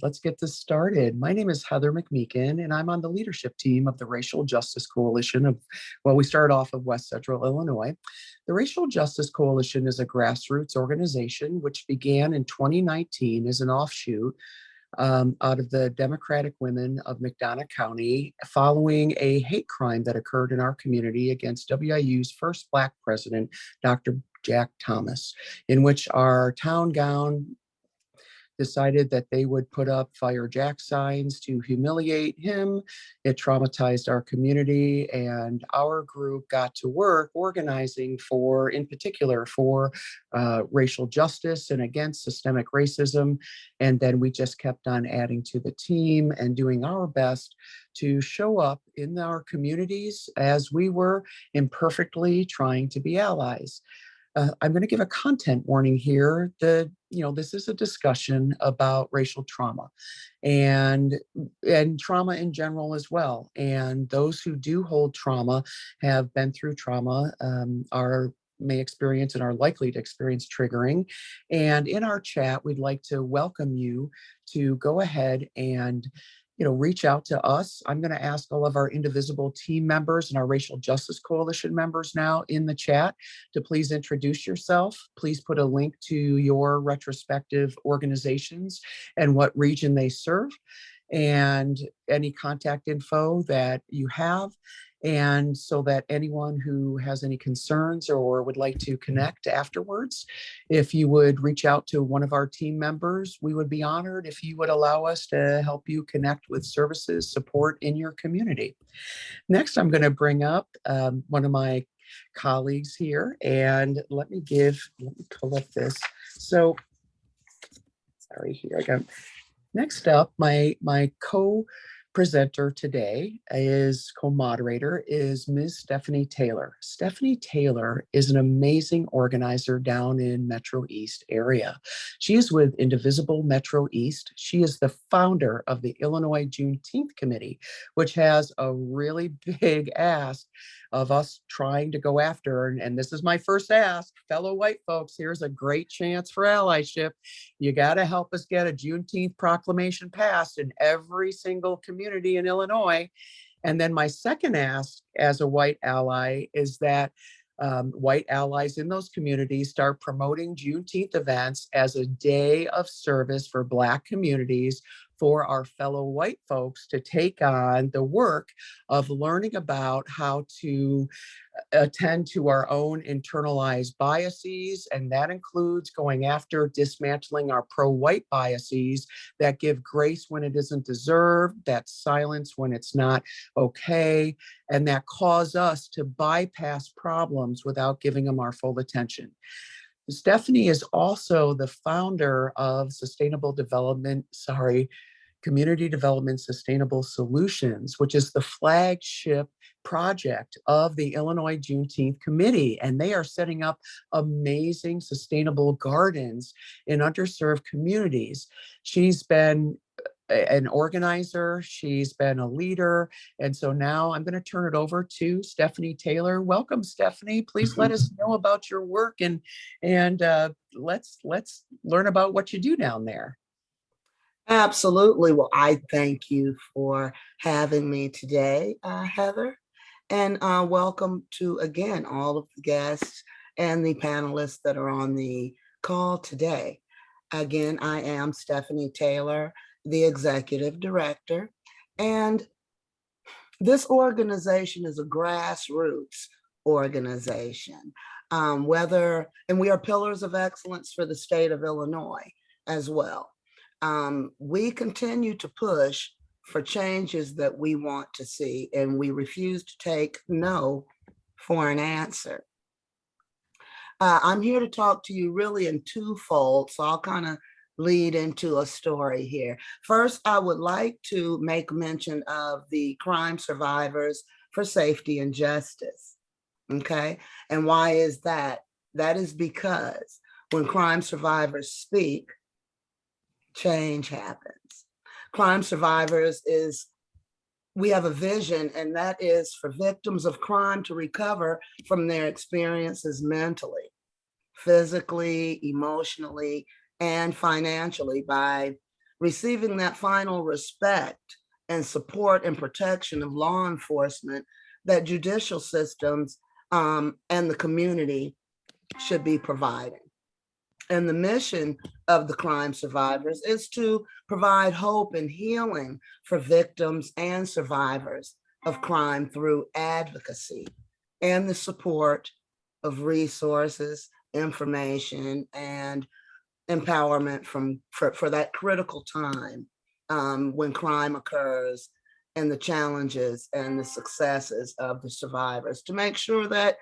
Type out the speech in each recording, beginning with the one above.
Let's get this started. My name is Heather McMeekan, and I'm on the leadership team of the Racial Justice Coalition we started off of West Central Illinois. The Racial Justice Coalition is a grassroots organization which began in 2019 as an offshoot out of the Democratic Women of McDonough County following a hate crime that occurred in our community against WIU's first Black president, Dr. Jack Thomas, in which our town gown decided that they would put up Fire Jack signs to humiliate him. It traumatized our community, and our group got to work organizing in particular for racial justice and against systemic racism. And then we just kept on adding to the team and doing our best to show up in our communities as we were imperfectly trying to be allies. I'm going to give a content warning here that, this is a discussion about racial trauma and trauma in general as well. And those who do hold trauma have been through trauma, may experience and are likely to experience triggering. And in our chat, we'd like to welcome you to go ahead and reach out to us. I'm going to ask all of our Indivisible team members and our Racial Justice Coalition members now in the chat to please introduce yourself. Please put a link to your retrospective organizations and what region they serve and any contact info that you have. And so that anyone who has any concerns or would like to connect afterwards, if you would reach out to one of our team members, we would be honored if you would allow us to help you connect with services, support in your community. Next, I'm going to bring up one of my colleagues here, and let me pull up this. So, sorry, here I go. Next up, my co-presenter today co-moderator is Ms. Stephanie Taylor. Stephanie Taylor is an amazing organizer down in Metro East area. She is with Indivisible Metro East. She is the founder of the Illinois Juneteenth Committee, which has a really big ask of us trying to go after, and this is my first ask, fellow white folks, here's a great chance for allyship. You got to help us get a Juneteenth proclamation passed in every single community in Illinois. And then my second ask as a white ally is that white allies in those communities start promoting Juneteenth events as a day of service for Black communities for our fellow white folks to take on the work of learning about how to attend to our own internalized biases. And that includes going after dismantling our pro-white biases that give grace when it isn't deserved, that silence when it's not okay, and that cause us to bypass problems without giving them our full attention. Stephanie is also the founder of Community Development Sustainable Solutions, which is the flagship project of the Illinois Juneteenth Committee. And they are setting up amazing sustainable gardens in underserved communities. She's been an organizer, she's been a leader. And so now I'm going to turn it over to Stephanie Taylor. Welcome, Stephanie. Please let us know about your work and let's learn about what you do down there. Absolutely. Well, I thank you for having me today, Heather. And welcome to, again, all of the guests and the panelists that are on the call today. Again, I am Stephanie Taylor, the executive director. And this organization is a grassroots organization. And we are pillars of excellence for the state of Illinois as well. We continue to push for changes that we want to see, and we refuse to take no for an answer. I'm here to talk to you really in twofold, so I'll kind of lead into a story here. First, I would like to make mention of the Crime Survivors for Safety and Justice, okay? And why is that? That is because when crime survivors speak, change happens. Crime Survivors we have a vision, and that is for victims of crime to recover from their experiences mentally, physically, emotionally, and financially by receiving that final respect and support and protection of law enforcement that judicial systems and the community should be providing. And the mission of the crime survivors is to provide hope and healing for victims and survivors of crime through advocacy and the support of resources, information, and empowerment for that critical time when crime occurs, and the challenges and the successes of the survivors, to make sure that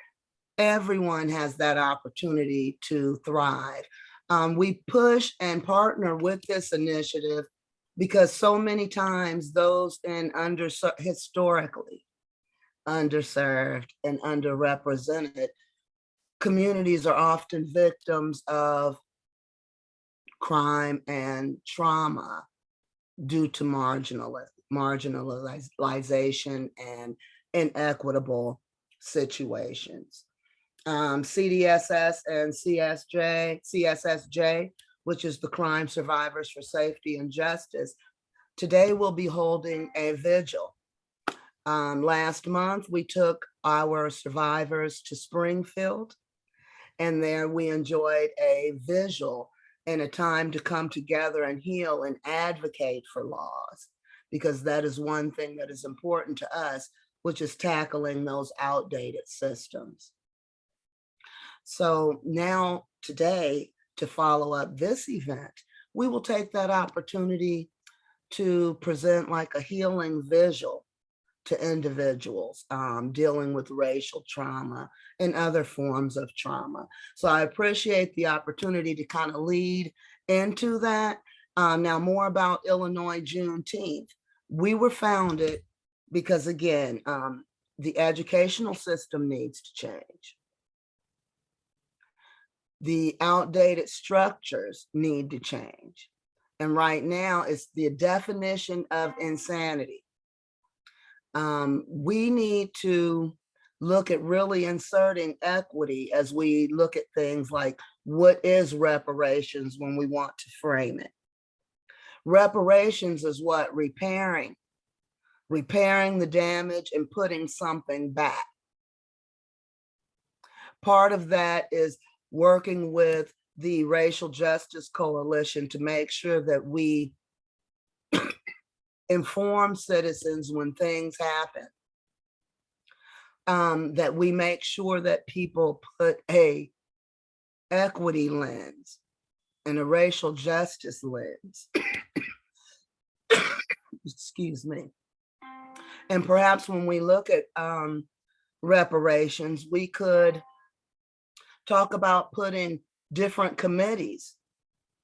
everyone has that opportunity to thrive. We push and partner with this initiative because so many times those in historically underserved and underrepresented communities are often victims of crime and trauma due to marginalization and inequitable situations. CDSS and CSSJ, which is the Crime Survivors for Safety and Justice, today we'll be holding a vigil. Last month, we took our survivors to Springfield, and there we enjoyed a vigil and a time to come together and heal and advocate for laws, because that is one thing that is important to us, which is tackling those outdated systems. So now today, to follow up this event, we will take that opportunity to present like a healing vigil to individuals dealing with racial trauma and other forms of trauma. So I appreciate the opportunity to kind of lead into that. Now more about Illinois Juneteenth. We were founded because, again, the educational system needs to change. The outdated structures need to change. And right now it's the definition of insanity. We need to look at really inserting equity as we look at things like what is reparations when we want to frame it. Reparations is what? Repairing the damage and putting something back. Part of that is working with the Racial Justice Coalition to make sure that we inform citizens when things happen, that we make sure that people put a equity lens and a racial justice lens, excuse me. And perhaps when we look at reparations, we could talk about putting different committees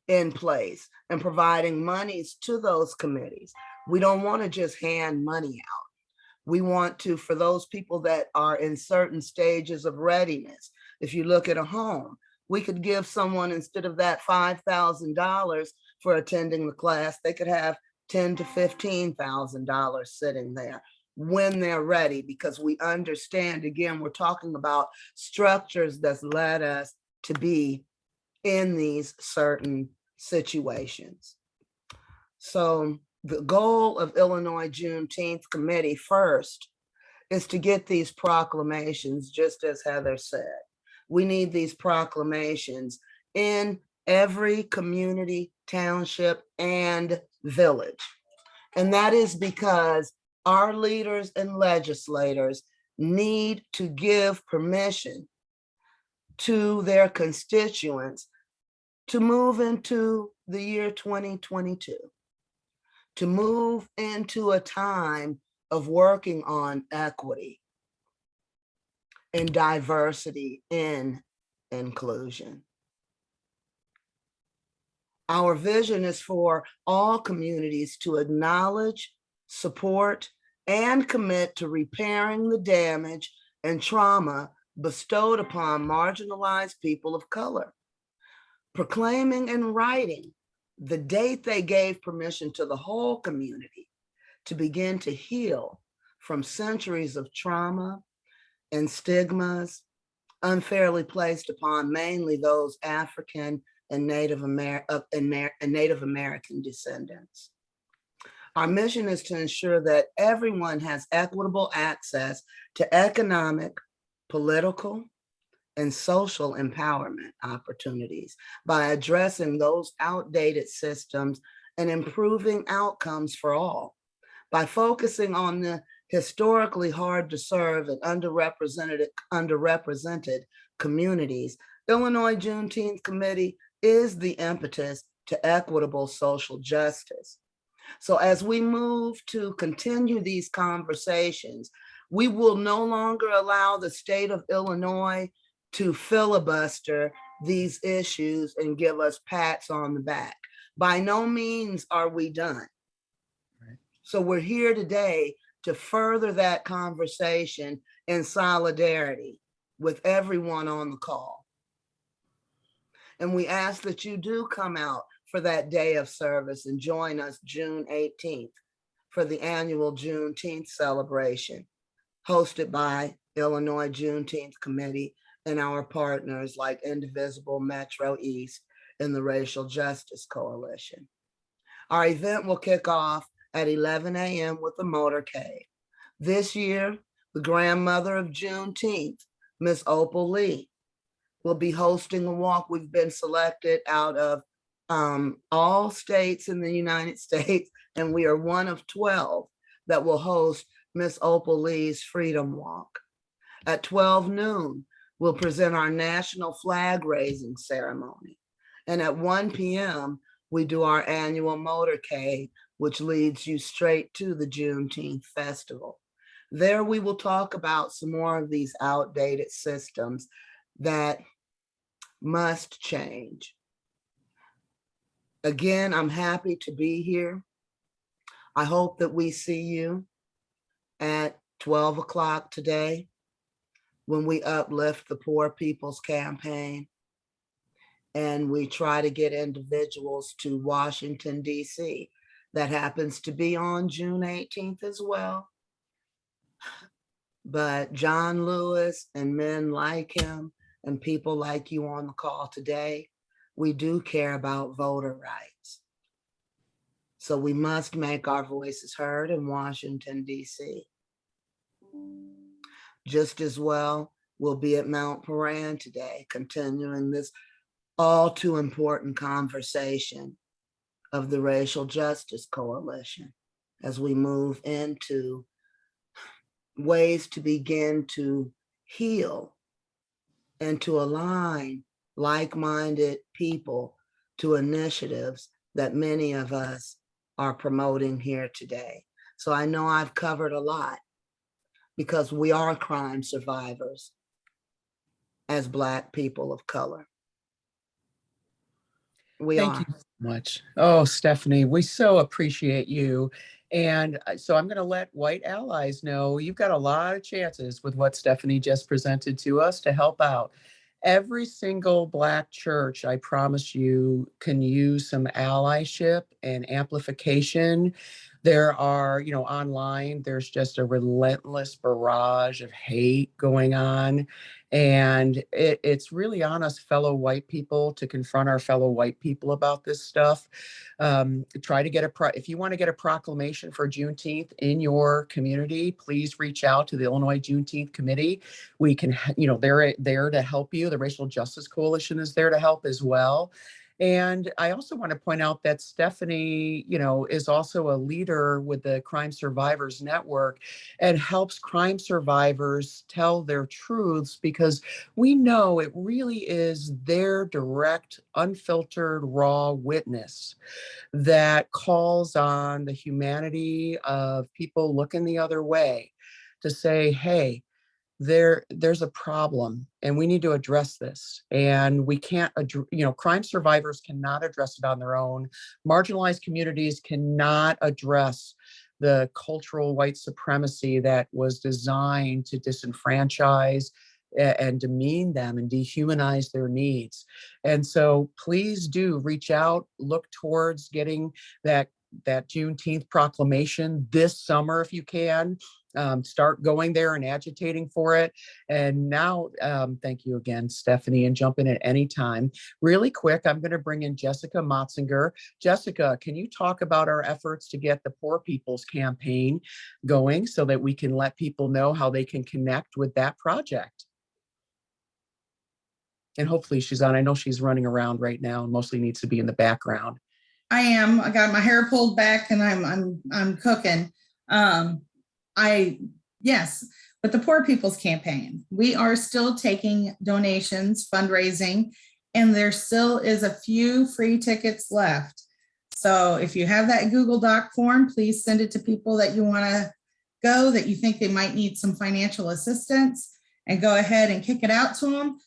in place and providing monies to those committees. We don't want to just hand money out. We want to, for those people that are in certain stages of readiness, if you look at a home, we could give someone, instead of that $5,000 for attending the class, they could have $10,000 to $15,000 sitting there when they're ready, because we understand, again, we're talking about structures that's led us to be in these certain situations. So the goal of Illinois Juneteenth Committee first is to get these proclamations, just as Heather said. We need these proclamations in every community, township, and village. And that is because our leaders and legislators need to give permission to their constituents to move into the year 2022, to move into a time of working on equity and diversity in inclusion. Our vision is for all communities to acknowledge, support, and commit to repairing the damage and trauma bestowed upon marginalized people of color, proclaiming and writing the date they gave permission to the whole community to begin to heal from centuries of trauma and stigmas unfairly placed upon mainly those African and Native American descendants. Our mission is to ensure that everyone has equitable access to economic, political, and social empowerment opportunities by addressing those outdated systems and improving outcomes for all. By focusing on the historically hard to serve and underrepresented communities, Illinois Juneteenth Committee is the impetus to equitable social justice. So as we move to continue these conversations, we will no longer allow the state of Illinois to filibuster these issues and give us pats on the back. By no means are we done. Right. So we're here today to further that conversation in solidarity with everyone on the call. And we ask that you do come out for that day of service and join us June 18th for the annual Juneteenth celebration hosted by Illinois Juneteenth Committee and our partners like Indivisible, Metro East, and the Racial Justice Coalition. Our event will kick off at 11 a.m. with a motorcade. This year, the grandmother of Juneteenth, Miss Opal Lee, will be hosting a walk. We've been selected out of all states in the United States, and we are one of 12 that will host Miss Opal Lee's Freedom Walk. At 12 noon, we'll present our national flag raising ceremony. And at 1 p.m., we do our annual motorcade, which leads you straight to the Juneteenth Festival. There we will talk about some more of these outdated systems that must change. Again, I'm happy to be here. I hope that we see you at 12 o'clock today when we uplift the Poor People's Campaign and we try to get individuals to Washington, D.C. That happens to be on June 18th as well. But John Lewis and men like him and people like you on the call today, we do care about voter rights. So we must make our voices heard in Washington, D.C. Just as well, we'll be at Mount Paran today, continuing this all too important conversation of the Racial Justice Coalition as we move into ways to begin to heal and to align like-minded people to initiatives that many of us are promoting here today. So I know I've covered a lot because we are crime survivors as Black people of color. Thank you so much. Oh, Stephanie, we so appreciate you. And so I'm going to let white allies know you've got a lot of chances with what Stephanie just presented to us to help out. Every single Black church, I promise you, can use some allyship and amplification. There are, online, there's just a relentless barrage of hate going on. And it's really on us fellow white people to confront our fellow white people about this stuff. Try to get if you want to get a proclamation for Juneteenth in your community, please reach out to the Illinois Juneteenth Committee. We can, they're there to help you. The Racial Justice Coalition is there to help as well. And I also want to point out that Stephanie, is also a leader with the Crime Survivors Network and helps crime survivors tell their truths, because we know it really is their direct, unfiltered, raw witness that calls on the humanity of people looking the other way to say, hey, there's a problem and we need to address this. And we can't, crime survivors cannot address it on their own. Marginalized communities cannot address the cultural white supremacy that was designed to disenfranchise and demean them and dehumanize their needs. And so please do reach out, look towards getting that Juneteenth proclamation this summer if you can. start going there and agitating for it. And now, thank you again, Stephanie, and jump in at any time. Really quick, I'm going to bring in Jessica Motzinger. Jessica, can you talk about our efforts to get the Poor People's Campaign going so that we can let people know how they can connect with that project? And hopefully she's on. I know she's running around right now and mostly needs to be in the background. I am. I got my hair pulled back and I'm cooking. Yes, but the Poor People's Campaign, we are still taking donations, fundraising, and there still is a few free tickets left. So if you have that Google Doc form, please send it to people that you want to go, that you think they might need some financial assistance, and go ahead and kick it out to them.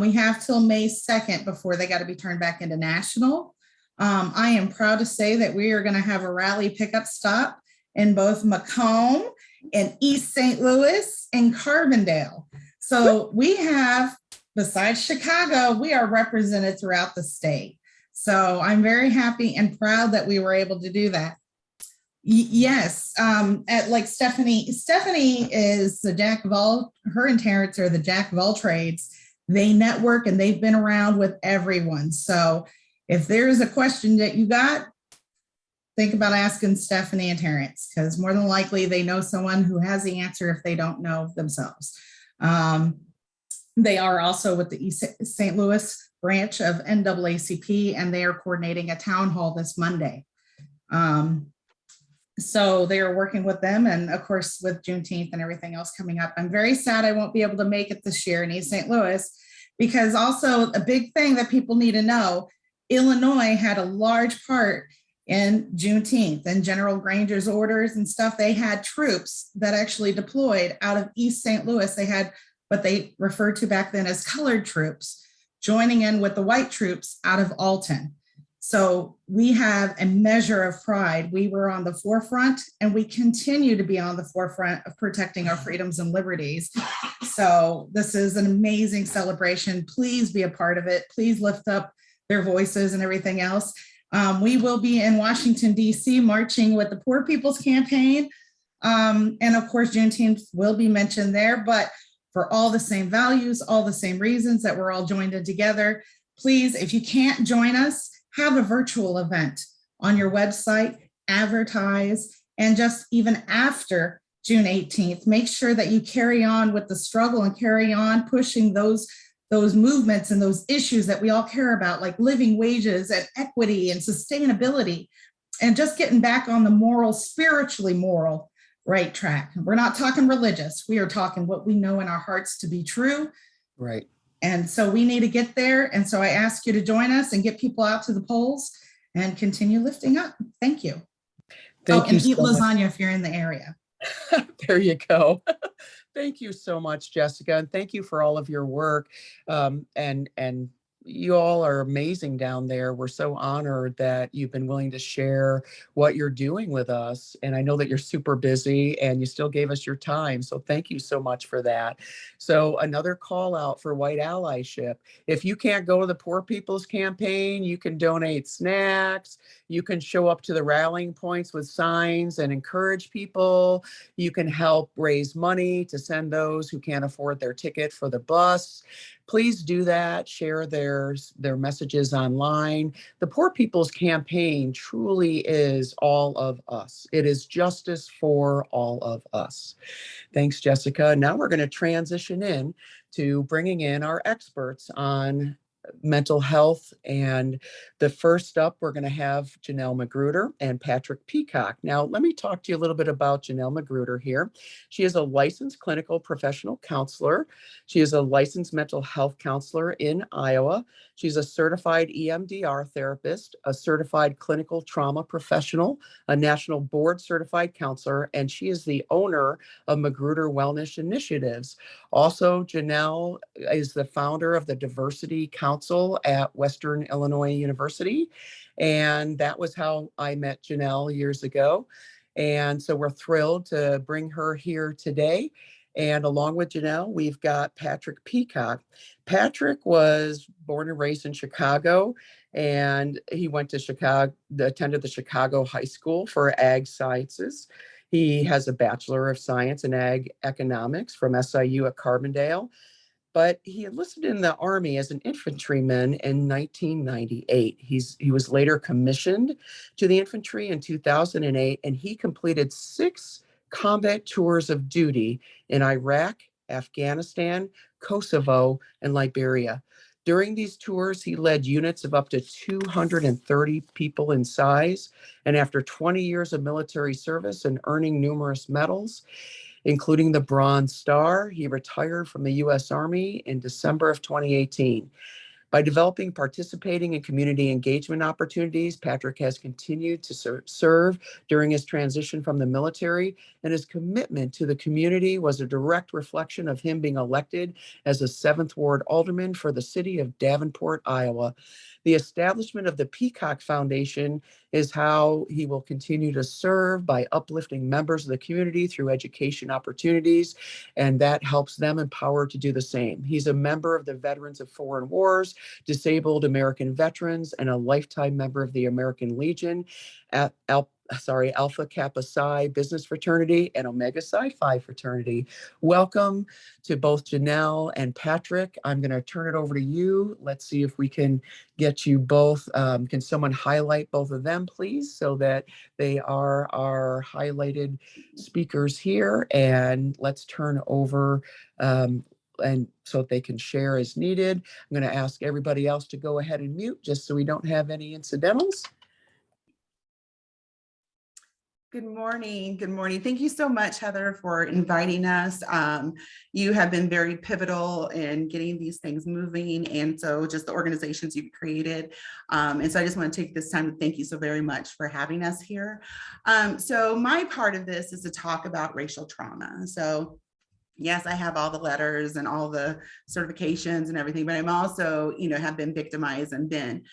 We have till May 2nd before they got to be turned back into national. I am proud to say that we are going to have a rally pickup stop in both Macomb and East St. Louis and Carbondale. So we have, besides Chicago, we are represented throughout the state. So I'm very happy and proud that we were able to do that. Yes, like Stephanie is the jack of all, her and Terrence are the jack of all trades. They network and they've been around with everyone. So if there's a question that you got, think about asking Stephanie and Terrence, because more than likely they know someone who has the answer if they don't know themselves. They are also with the East St. Louis branch of NAACP, and they are coordinating a town hall this Monday. So they are working with them, and of course with Juneteenth and everything else coming up. I'm very sad I won't be able to make it this year in East St. Louis, because also a big thing that people need to know, Illinois had a large part in Juneteenth and General Granger's orders and stuff. They had troops that actually deployed out of East St. Louis. They had what they referred to back then as colored troops joining in with the white troops out of Alton. So we have a measure of pride. We were on the forefront, and we continue to be on the forefront of protecting our freedoms and liberties. So this is an amazing celebration. Please be a part of it. Please lift up their voices and everything else. We will be in Washington, D.C. marching with the Poor People's Campaign. And of course, Juneteenth will be mentioned there, but for all the same values, all the same reasons that we're all joined in together. Please, if you can't join us, have a virtual event on your website, advertise, and just even after June 18th, make sure that you carry on with the struggle and carry on pushing those movements and those issues that we all care about, like living wages and equity and sustainability, and just getting back on the moral, spiritually moral right track. We're not talking religious. We are talking what we know in our hearts to be true. Right. And so we need to get there. And so I ask you to join us and get people out to the polls and continue lifting up. Thank you. Thank you and eat so lasagna much. If you're in the area. There you go. Thank you so much, Jessica. And thank you for all of your work. And you all are amazing down there. We're so honored that you've been willing to share what you're doing with us. And I know that you're super busy and you still gave us your time. So thank you so much for that. So another call out for white allyship. If you can't go to the Poor People's Campaign, you can donate snacks. You can show up to the rallying points with signs and encourage people. You can help raise money to send those who can't afford their ticket for the bus. Please do that. Share their messages online. The Poor People's Campaign truly is all of us. It is justice for all of us. Thanks, Jessica. Now we're going to transition in to bringing in our experts on mental health. And the first up, we're going to have Janelle Magruder and Patrick Peacock. Now, let me talk to you a little bit about Janelle Magruder here. She is a licensed clinical professional counselor. She is a licensed mental health counselor in Iowa. She's a certified EMDR therapist, a certified clinical trauma professional, a national board certified counselor, and she is the owner of Magruder Wellness Initiatives. Also, Janelle is the founder of the Diversity Council at Western Illinois University. And that was how I met Janelle years ago. And so we're thrilled to bring her here today. And along with Janelle, we've got Patrick Peacock. Patrick was born and raised in Chicago, and he went to Chicago, attended the Chicago High School for Ag Sciences. He has a Bachelor of Science in Ag Economics from SIU at Carbondale, but he enlisted in the Army as an infantryman in 1998. He was later commissioned to the infantry in 2008, and he completed 6 combat tours of duty in Iraq, Afghanistan, Kosovo, and Liberia. During these tours, he led units of up to 230 people in size, and after 20 years of military service and earning numerous medals, including the Bronze Star, he retired from the U.S. Army in December of 2018. By developing participating in community engagement opportunities, Patrick has continued to serve during his transition from the military, and his commitment to the community was a direct reflection of him being elected as a 7th Ward Alderman for the city of Davenport, Iowa. The establishment of the Peacock Foundation is how he will continue to serve by uplifting members of the community through education opportunities, and that helps them empowered to do the same. He's a member of the Veterans of Foreign Wars, Disabled American Veterans, and a lifetime member of the American Legion, Alpha Kappa Psi Business Fraternity, and Omega Psi Phi Fraternity. Welcome to both Janelle and Patrick. I'm going to turn it over to you. Let's see if we can get you both. Can someone highlight both of them, please, so that they are our highlighted speakers here? And let's turn over and so they can share as needed. I'm going to ask everybody else to go ahead and mute just so we don't have any incidentals. Good morning. Good morning. Thank you so much, Heather, for inviting us. You have been very pivotal in getting these things moving, and so just the organizations you've created. And so I just want to take this time to thank you so very much for having us here. So my part of this is to talk about racial trauma. So yes, I have all the letters and all the certifications and everything, but I'm also, have been victimized and been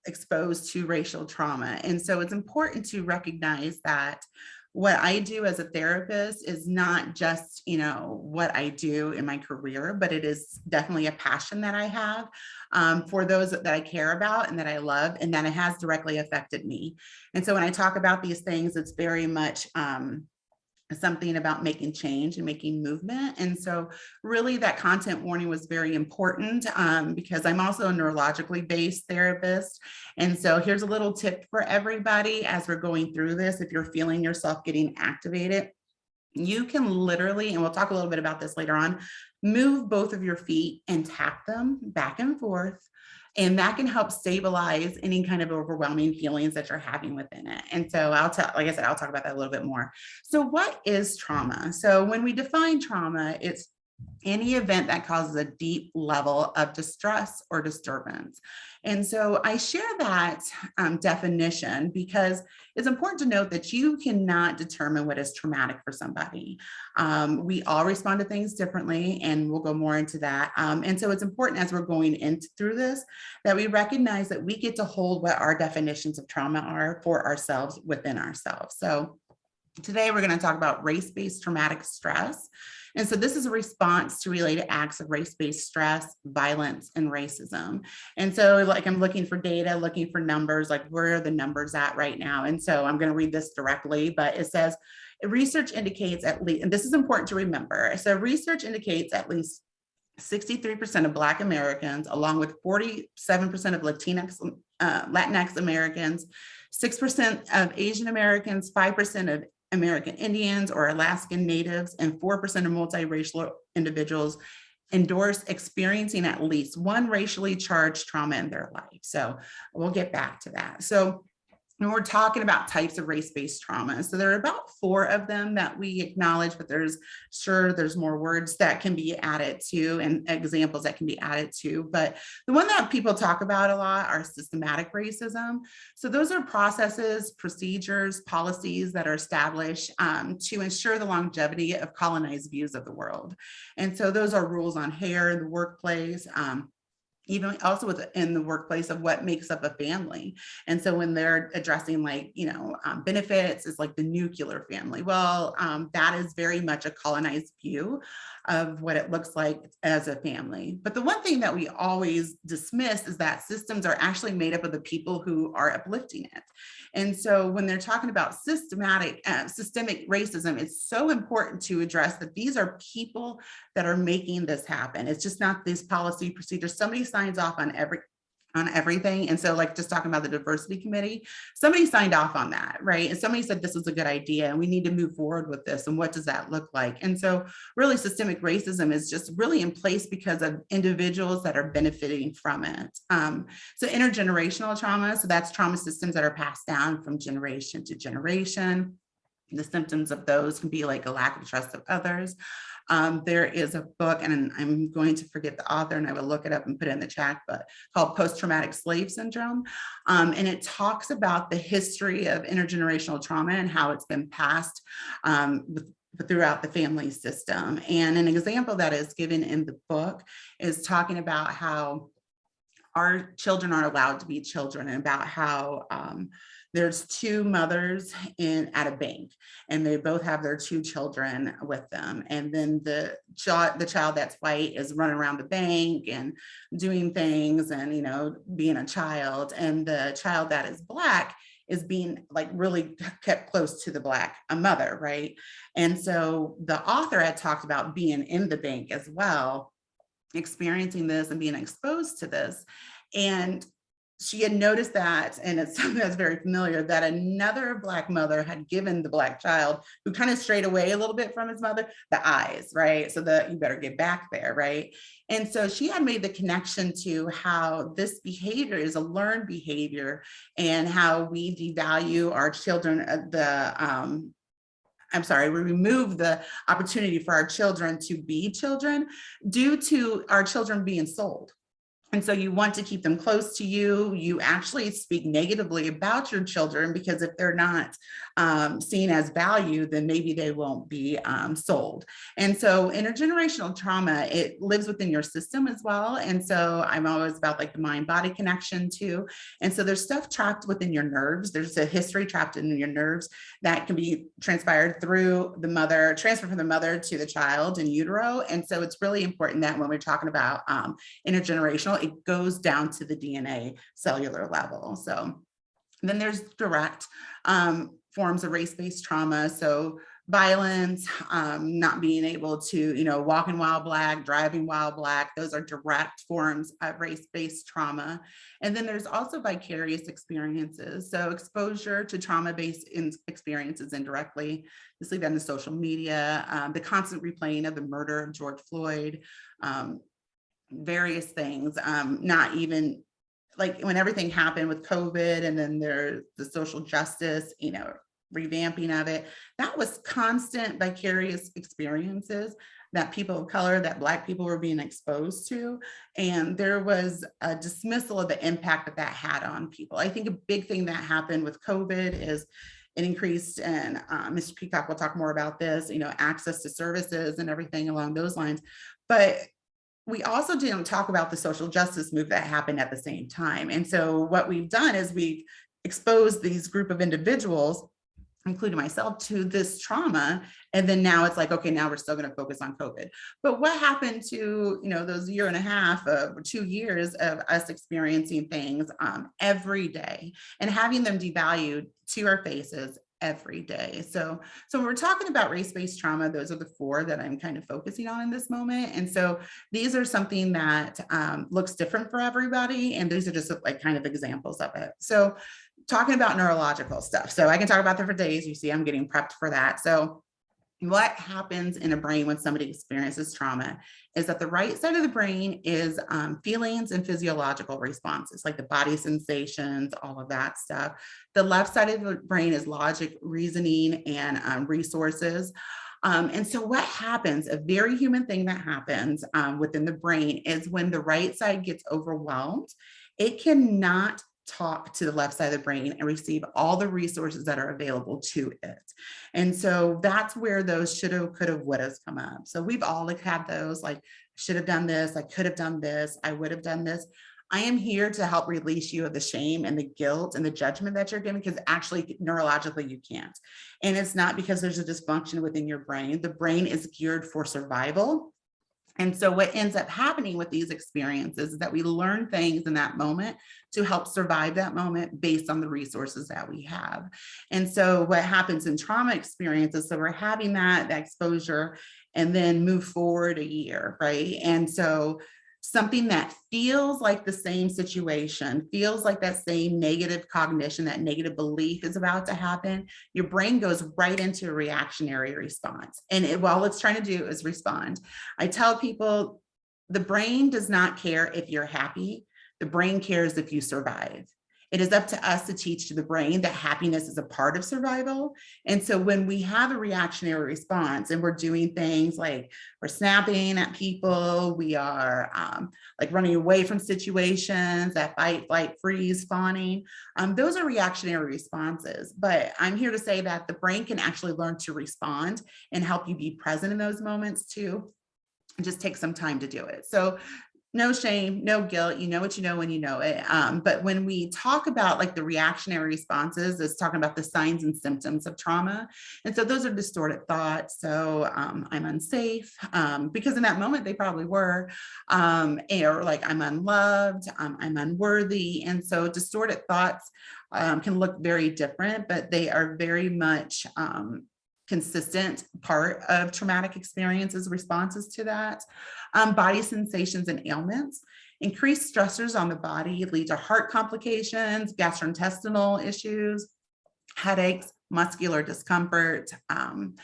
exposed to racial trauma. And so it's important to recognize that what I do as a therapist is not just, what I do in my career, but it is definitely a passion that I have for those that I care about and that I love, and that it has directly affected me. And so when I talk about these things, it's very much something about making change and making movement. And so really that content warning was very important because I'm also a neurologically based therapist. And so here's a little tip for everybody as we're going through this. If you're feeling yourself getting activated, you can literally, and we'll talk a little bit about this later on, move both of your feet and tap them back and forth. And that can help stabilize any kind of overwhelming feelings that you're having within it. And so like I said, I'll talk about that a little bit more. So what is trauma? So when we define trauma, it's any event that causes a deep level of distress or disturbance. And so I share that definition because it's important to note that you cannot determine what is traumatic for somebody. We all respond to things differently, and we'll go more into that. And so it's important as we're going through this that we recognize that we get to hold what our definitions of trauma are for ourselves within ourselves. So today we're going to talk about race-based traumatic stress. And so this is a response to related acts of race-based stress, violence, and racism. And so like I'm looking for data, looking for numbers, like where are the numbers at right now? And so I'm going to read this directly, but it says, research indicates at least, and this is important to remember. So research indicates at least 63% of Black Americans, along with 47% of Latinx Americans, 6% of Asian Americans, 5% of American Indians or Alaskan Natives, and 4% of multiracial individuals endorse experiencing at least one racially charged trauma in their life. So we'll get back to that. So when we're talking about types of race-based trauma, so there are about 4 of them that we acknowledge, but there's more words that can be added to and examples that can be added to. But the one that people talk about a lot are systematic racism. So those are processes, procedures, policies that are established to ensure the longevity of colonized views of the world. And so those are rules on hair in the workplace, even also within the workplace of what makes up a family. And so when they're addressing like, benefits is like the nuclear family. Well, that is very much a colonized view of what it looks like as a family. But the one thing that we always dismiss is that systems are actually made up of the people who are uplifting it. And so when they're talking about systemic racism, it's so important to address that these are people that are making this happen. It's just not these policy procedures. Somebody signs off on everything. And so like just talking about the diversity committee, somebody signed off on that, right? And somebody said this was a good idea and we need to move forward with this. And what does that look like? And so really systemic racism is just really in place because of individuals that are benefiting from it. So intergenerational trauma, so that's trauma systems that are passed down from generation to generation. The symptoms of those can be like a lack of trust of others. There is a book, and I'm going to forget the author, and I will look it up and put it in the chat, but called Post-Traumatic Slave Syndrome. And it talks about the history of intergenerational trauma and how it's been passed throughout the family system. And an example that is given in the book is talking about how our children are allowed to be children, and about how there's two mothers at a bank, and they both have their two children with them. And then the child that's white is running around the bank and doing things and, being a child. And the child that is Black is being like really kept close to the Black mother, right? And so the author had talked about being in the bank as well, experiencing this and being exposed to this. And she had noticed that, and it's something that's very familiar, that another Black mother had given the Black child, who kind of strayed away a little bit from his mother, the eyes, right? So that you better get back there, right? And so she had made the connection to how this behavior is a learned behavior, and how we devalue our children, we remove the opportunity for our children to be children due to our children being sold. And so you want to keep them close to you. You actually speak negatively about your children, because if they're not seen as value, then maybe they won't be sold. And so intergenerational trauma, it lives within your system as well. And so I'm always about like the mind-body connection too. And so there's stuff trapped within your nerves. There's a history trapped in your nerves that can be transpired through the mother, transferred from the mother to the child in utero. And so it's really important that when we're talking about intergenerational, it goes down to the DNA cellular level. So then there's direct forms of race-based trauma. So violence, not being able to, walking while Black, driving while Black, those are direct forms of race-based trauma. And then there's also vicarious experiences. So exposure to trauma-based experiences indirectly. You see that in the social media, the constant replaying of the murder of George Floyd, various things, not even like when everything happened with COVID, and then there's the social justice, revamping of it. That was constant vicarious experiences that people of color, that Black people were being exposed to. And there was a dismissal of the impact that had on people. I think a big thing that happened with COVID is it increased, and Mr. Peacock will talk more about this, access to services and everything along those lines. But we also didn't talk about the social justice move that happened at the same time. And so what we've done is we've exposed these group of individuals, including myself, to this trauma. And then now it's like, okay, now we're still going to focus on COVID. But what happened to, those year and a half or 2 years of us experiencing things every day and having them devalued to our faces every day. So when we're talking about race-based trauma, those are the 4 that I'm kind of focusing on in this moment. And so these are something that looks different for everybody. And these are just like kind of examples of it. So talking about neurological stuff. So I can talk about that for days. You see, I'm getting prepped for that. So what happens in a brain when somebody experiences trauma is that the right side of the brain is feelings and physiological responses, like the body sensations, all of that stuff. The left side of the brain is logic, reasoning, and resources. And so what happens, a very human thing that happens within the brain is when the right side gets overwhelmed, it cannot talk to the left side of the brain and receive all the resources that are available to it. And so that's where those shoulda, coulda, wouldas come up. So we've all had those, like, should have done this, I could have done this, I would have done this. I am here to help release you of the shame and the guilt and the judgment that you're giving, because actually neurologically you can't. And it's not because there's a dysfunction within your brain. The brain is geared for survival. And so what ends up happening with these experiences is that we learn things in that moment to help survive that moment based on the resources that we have. And so what happens in trauma experiences, so we're having that exposure and then move forward a year, right? And so something that feels like the same situation, feels like that same negative cognition, that negative belief is about to happen, your brain goes right into a reactionary response. And all it's trying to do is respond. I tell people, the brain does not care if you're happy. The brain cares if you survive. It is up to us to teach to the brain that happiness is a part of survival. And so when we have a reactionary response and we're doing things like we're snapping at people, we are like running away from situations, that fight, flight, freeze, fawning, those are reactionary responses. But I'm here to say that the brain can actually learn to respond and help you be present in those moments too. And just take some time to do it. So no shame, no guilt. You know what you know when you know it. But when we talk about like the reactionary responses, it's talking about the signs and symptoms of trauma. And so those are distorted thoughts. So I'm unsafe, because in that moment they probably were, or like I'm unloved, I'm unworthy. And so distorted thoughts can look very different, but they are very much consistent part of traumatic experiences, responses to that. Body sensations and ailments. Increased stressors on the body lead to heart complications, gastrointestinal issues, headaches, muscular discomfort. And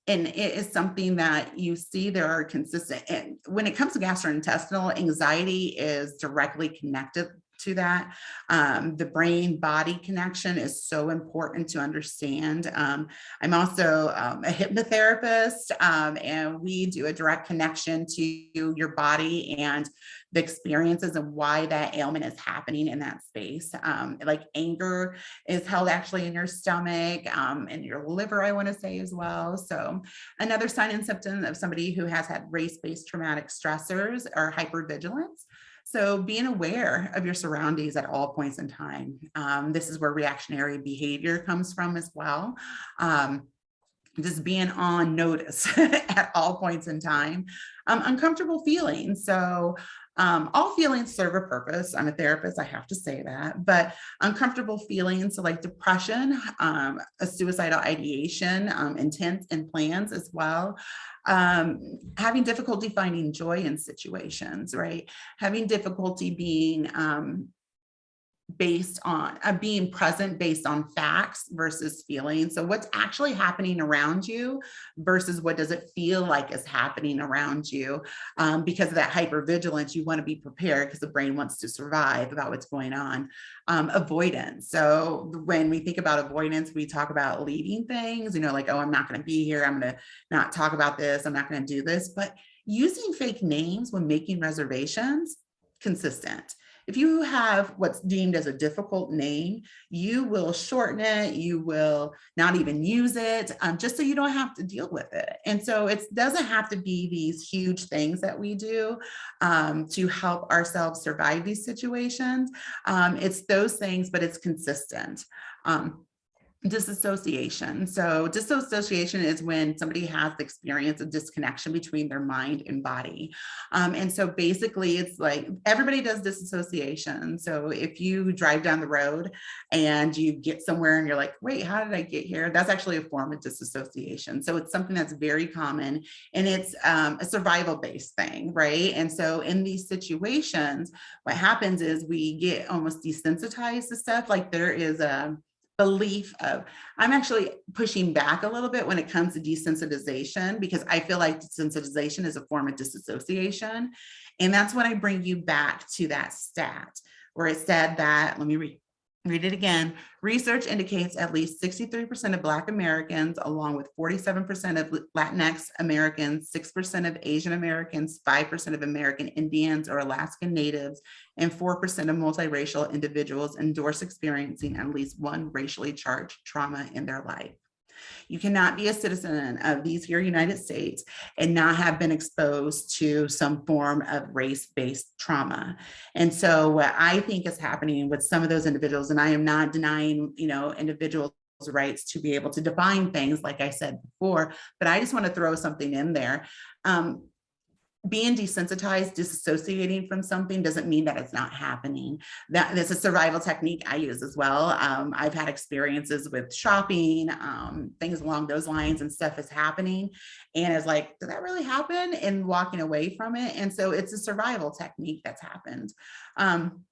it is something that you see there are consistent. And when it comes to gastrointestinal, anxiety is directly connected to that. The brain-body connection is so important to understand. I'm also a hypnotherapist, and we do a direct connection to your body and the experiences and why that ailment is happening in that space. Like anger is held actually in your stomach and your liver, I want to say as well. So another sign and symptom of somebody who has had race-based traumatic stressors are hypervigilance. So being aware of your surroundings at all points in time. This is where reactionary behavior comes from as well. Just being on notice at all points in time. Uncomfortable feelings. So all feelings serve a purpose. I'm a therapist, I have to say that, but uncomfortable feelings, so like depression, a suicidal ideation, intent and plans as well. Having difficulty finding joy in situations, right? Having difficulty being based on being present based on facts versus feelings. So what's actually happening around you versus what does it feel like is happening around you? Because of that hypervigilance, you want to be prepared because the brain wants to survive about what's going on. Avoidance. So when we think about avoidance, we talk about leaving things, like, oh, I'm not going to be here. I'm going to not talk about this. I'm not going to do this. But using fake names when making reservations, consistent. If you have what's deemed as a difficult name, you will shorten it, you will not even use it, just so you don't have to deal with it. And so it doesn't have to be these huge things that we do to help ourselves survive these situations. It's those things, but it's consistent. Disassociation. So disassociation is when somebody has the experience of disconnection between their mind and body. And so basically it's like everybody does disassociation. So if you drive down the road and you get somewhere and you're like, wait, how did I get here? That's actually a form of disassociation. So it's something that's very common and it's a survival based thing, right? And so in these situations, what happens is we get almost desensitized to stuff. Like there is a belief of, I'm actually pushing back a little bit when it comes to desensitization, because I feel like desensitization is a form of disassociation. And that's when I bring you back to that stat where it said that, let me read it again. Research indicates at least 63% of Black Americans, along with 47% of Latinx Americans, 6% of Asian Americans, 5% of American Indians or Alaskan Natives, and 4% of multiracial individuals endorse experiencing at least one racially charged trauma in their life. You cannot be a citizen of these here United States and not have been exposed to some form of race-based trauma. And so what I think is happening with some of those individuals, and I am not denying, individuals' rights to be able to define things, like I said before, but I just want to throw something in there. Being desensitized, disassociating from something doesn't mean that it's not happening. That's a survival technique I use as well. I've had experiences with shopping, things along those lines, and stuff is happening. And it's like, did that really happen? And walking away from it. And so it's a survival technique that's happened. And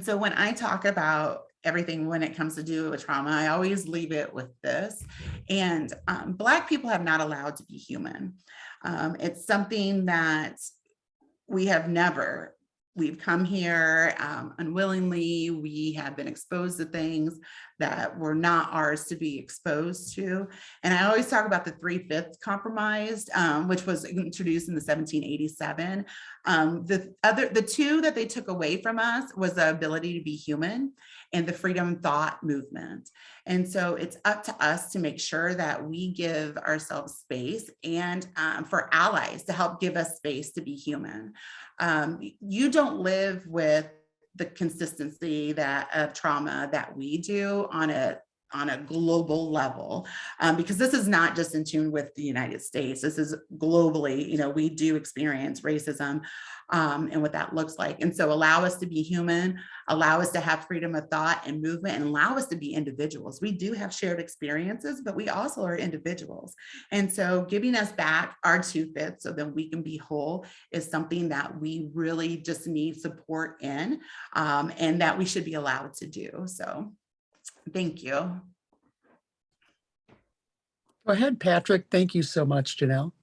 so when I talk about everything when it comes to do with trauma, I always leave it with this. And Black people have not allowed to be human. It's something that we've come here unwillingly. We have been exposed to things that were not ours to be exposed to. And I always talk about the 3/5 compromise, which was introduced in the 1787. The two that they took away from us was the ability to be human and the freedom thought movement. And so it's up to us to make sure that we give ourselves space and for allies to help give us space to be human. You don't live with the consistency of trauma that we do on a global level, because this is not just in tune with the United States. This is globally, we do experience racism and what that looks like. And so allow us to be human, allow us to have freedom of thought and movement, and allow us to be individuals. We do have shared experiences, but we also are individuals. And so giving us back our 2/5 so that we can be whole is something that we really just need support in, and that we should be allowed to do. So thank you. Go ahead, Patrick. Thank you so much, Janelle.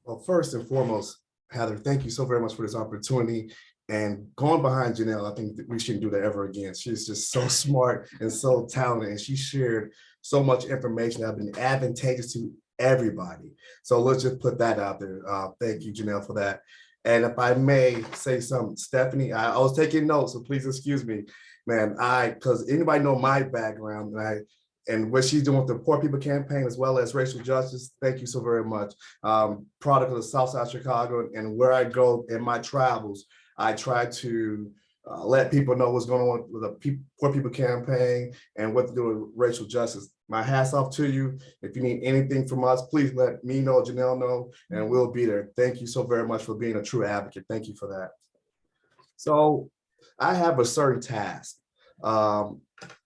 Well, first and foremost, Heather, thank you so very much for this opportunity. And going behind Janelle, I think that we shouldn't do that ever again. She's just so smart and so talented, and she shared so much information that has been advantageous to everybody. So let's just put that out there. Thank you, Janelle, for that. And if I may say something, Stephanie, I was taking notes, so please excuse me, man. Because anybody know my background, and what she's doing with the Poor People Campaign as well as racial justice. Thank you so very much. Product of the South Side of Chicago, and where I go in my travels, I try to let people know what's going on with the Poor People Campaign and what to do with racial justice. My hat's off to you. If you need anything from us, please let me know, Janelle know, and we'll be there. Thank you so very much for being a true advocate. Thank you for that. So I have a certain task.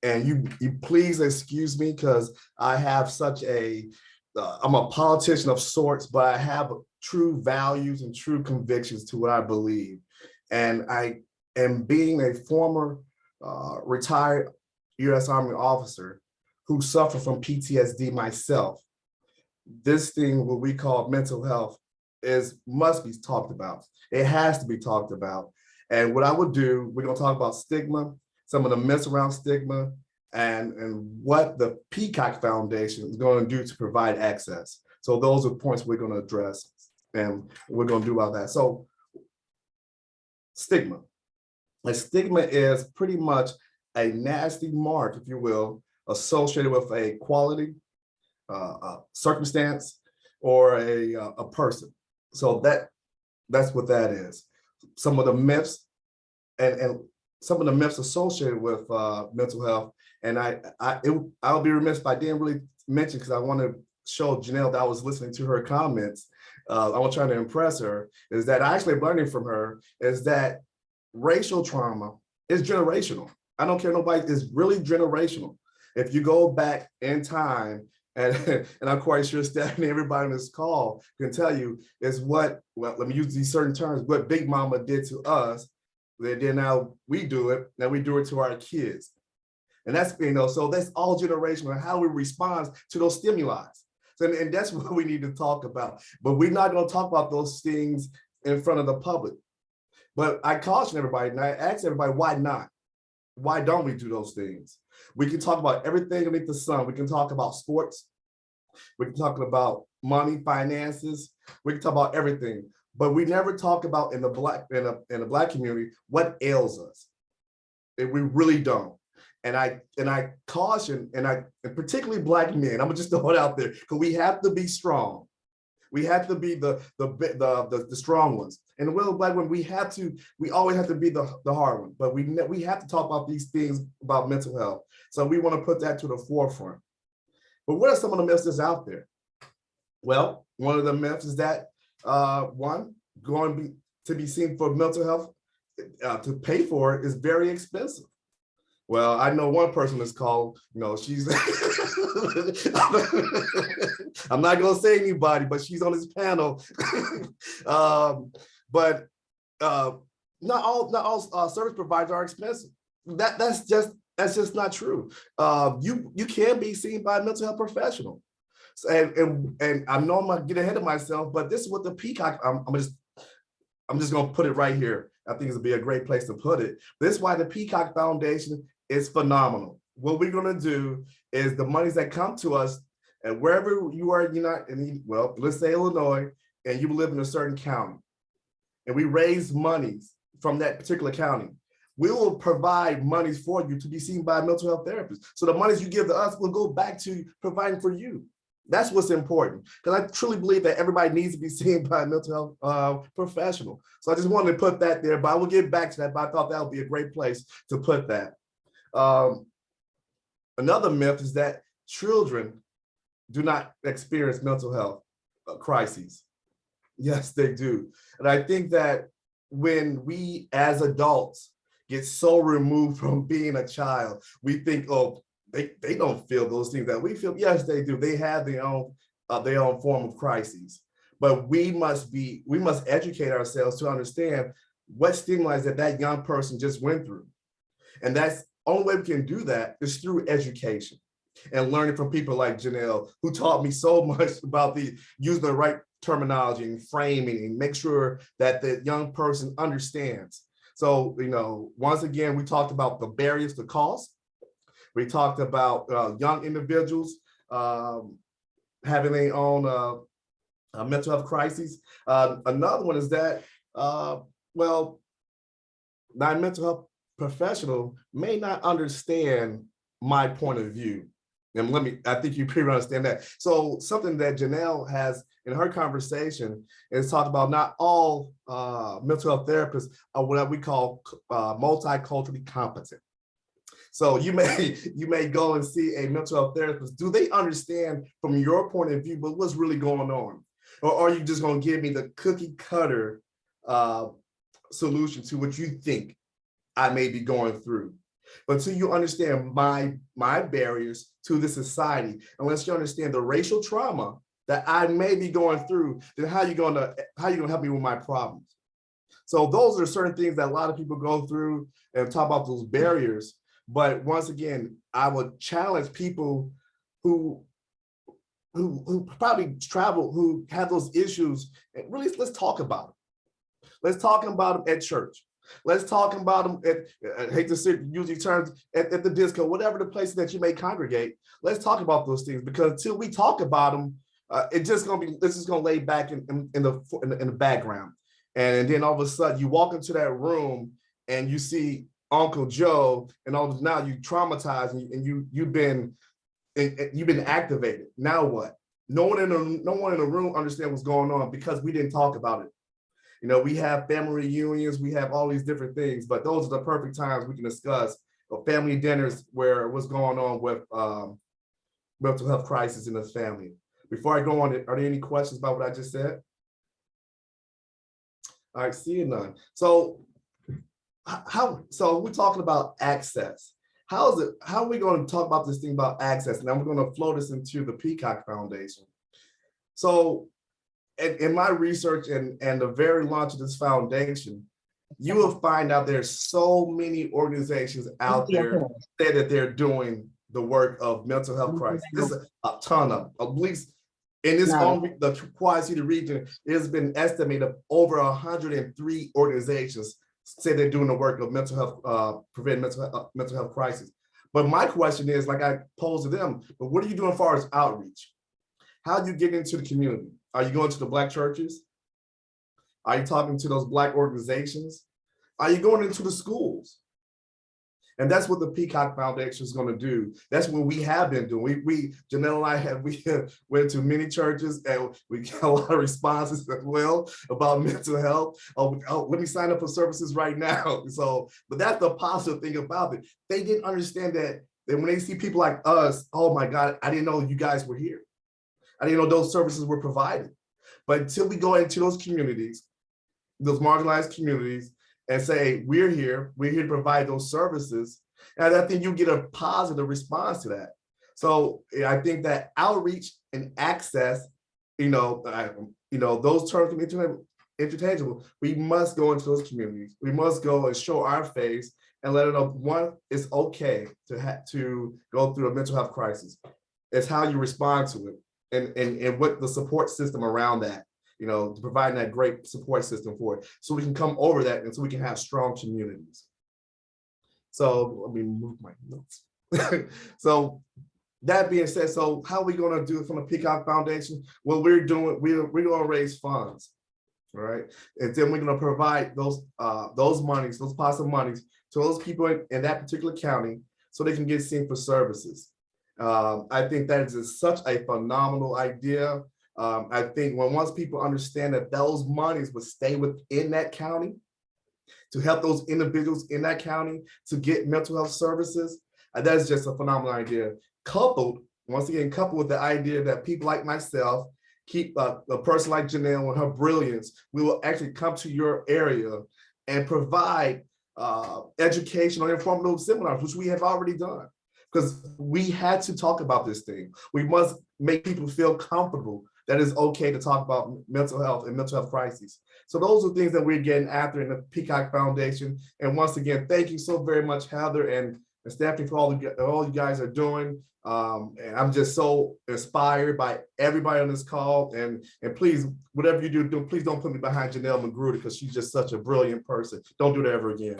And you please excuse me, because I have such I'm a politician of sorts, but I have true values and true convictions to what I believe. And I am being a former retired U.S. Army officer who suffered from PTSD myself. This thing, what we call mental health, must be talked about. It has to be talked about. And what I would do, we're gonna talk about stigma, some of the myths around stigma, and what the Peacock Foundation is going to do to provide access. So those are points we're going to address, and we're going to do all that. So stigma. A stigma is pretty much a nasty mark, if you will, associated with a quality, a circumstance, or a person. So that's what that is. Some of the myths and some of the myths associated with mental health, and I'll be remiss if I didn't really mention, because I want to show Janelle that I was listening to her comments. I was trying to impress her, is that I actually learning from her is that racial trauma is generational. I don't care nobody, it's really generational. If you go back in time, and I'm quite sure Stephanie, everybody on this call can tell you, is well, let me use these certain terms, what Big Mama did to us, then now we do it, now we do it to our kids. And that's, so that's all generational, how we respond to those stimuli. So, and that's what we need to talk about. But we're not going to talk about those things in front of the public. But I caution everybody, and I ask everybody, why not? Why don't we do those things? We can talk about everything underneath the sun. We can talk about sports. We can talk about money, finances. We can talk about everything. But we never talk about in the Black community what ails us. And we really don't. And I caution, and particularly Black men, I'm gonna just throw it out there, because we have to be strong. We have to be the strong ones. And with Black women, we always have to be the hard one. But we have to talk about these things about mental health. So we want to put that to the forefront. But what are some of the myths that's out there? Well, one of the myths is that one, to be seen for mental health, to pay for it is very expensive. Well, I know one person that's called, she's, I'm not going to say anybody, but she's on this panel. But not all service providers are expensive. That's just not true. You can be seen by a mental health professional. And I know I'm gonna get ahead of myself, but this is what the Peacock, I'm just gonna put it right here. I think it'll be a great place to put it. This is why the Peacock Foundation is phenomenal. What we're gonna do is the monies that come to us, and wherever you are, let's say Illinois, and you live in a certain county, and we raise monies from that particular county, we will provide monies for you to be seen by a mental health therapist. So the monies you give to us will go back to providing for you. That's what's important, because I truly believe that everybody needs to be seen by a mental health professional. So I just wanted to put that there, but I will get back to that, but I thought that would be a great place to put that. Another myth is that children do not experience mental health crises. Yes, they do. And I think that when we as adults get so removed from being a child, we think, oh, they don't feel those things that we feel. Yes, they do. They have their own form of crises. But we must educate ourselves to understand what stigma is that young person just went through. And that's the only way we can do that is through education and learning from people like Janelle, who taught me so much about using the right terminology and framing and make sure that the young person understands. So, once again, we talked about the barriers to cost. We talked about young individuals having their own mental health crises. Another one is that, my mental health professional may not understand my point of view. And I think you pretty understand that. So something that Janelle has in her conversation is talked about not all mental health therapists are what we call multiculturally competent. So you may go and see a mental health therapist. Do they understand from your point of view, but what's really going on? Or are you just going to give me the cookie cutter solution to what you think I may be going through? But until you understand my barriers to the society, unless you understand the racial trauma that I may be going through, then how you gonna help me with my problems? So those are certain things that a lot of people go through and talk about those barriers. But once again, I would challenge people who probably travel, who have those issues, and really let's talk about them. Let's talk about them at church. Let's talk about them at, I hate to use these terms, at the disco, whatever the places that you may congregate. Let's talk about those things, because until we talk about them, it's just gonna lay back in the background. And then all of a sudden you walk into that room and you see Uncle Joe, and now you traumatized and you've been activated. Now what? No one in the room understands what's going on because we didn't talk about it. We have family reunions, we have all these different things, but those are the perfect times we can discuss family dinners where what's going on with mental health crisis in the family. Before I go on, are there any questions about what I just said? All right, seeing none. So we're talking about access. How are we going to talk about this thing about access? And then we're going to flow this into the Peacock Foundation. So in my research and the very launch of this foundation, you will find out there's so many organizations out there that they're doing the work of mental health crisis. There's a ton of, at least in this the Quad-City region, it has been estimated over 103 organizations say they're doing the work of mental health, preventing mental health crisis. But my question is, like I posed to them, but what are you doing as far as outreach? How do you get into the community? Are you going to the Black churches? Are you talking to those Black organizations? Are you going into the schools? And that's what the Peacock Foundation is going to do. That's what we have been doing. Janelle and I went to many churches, and we got a lot of responses as well about mental health. Oh, let me sign up for services right now. So, but that's the positive thing about it. They didn't understand that when they see people like us, oh my God, I didn't know you guys were here. I didn't know those services were provided. But until we go into those communities, those marginalized communities, and say, we're here to provide those services, and I think you get a positive response to that. So I think that outreach and access, those terms can be interchangeable. We must go into those communities. We must go and show our face and let them know, one, it's okay to go through a mental health crisis. It's how you respond to it, and what the support system around that, providing that great support system for it, so we can come over that and so we can have strong communities. So let me move my notes. So that being said, so how are we going to do it from the Peacock Foundation? Well, we're going to raise funds, all right? And then we're going to provide those monies, those possible monies, to those people in that particular county so they can get seen for services. I think that is such a phenomenal idea. I think once people understand that those monies would stay within that county to help those individuals in that county to get mental health services, that's just a phenomenal idea. Coupled with the idea that people like myself, keep a person like Janelle and her brilliance, we will actually come to your area and provide educational and informative seminars, which we have already done. Because we had to talk about this thing. We must make people feel comfortable that it's okay to talk about mental health and mental health crises. So those are things that we're getting after in the Peacock Foundation. And once again, thank you so very much, Heather and Stephanie, for all you guys are doing. And I'm just so inspired by everybody on this call. And please, whatever you do, please don't put me behind Janelle McGruder, because she's just such a brilliant person. Don't do that ever again.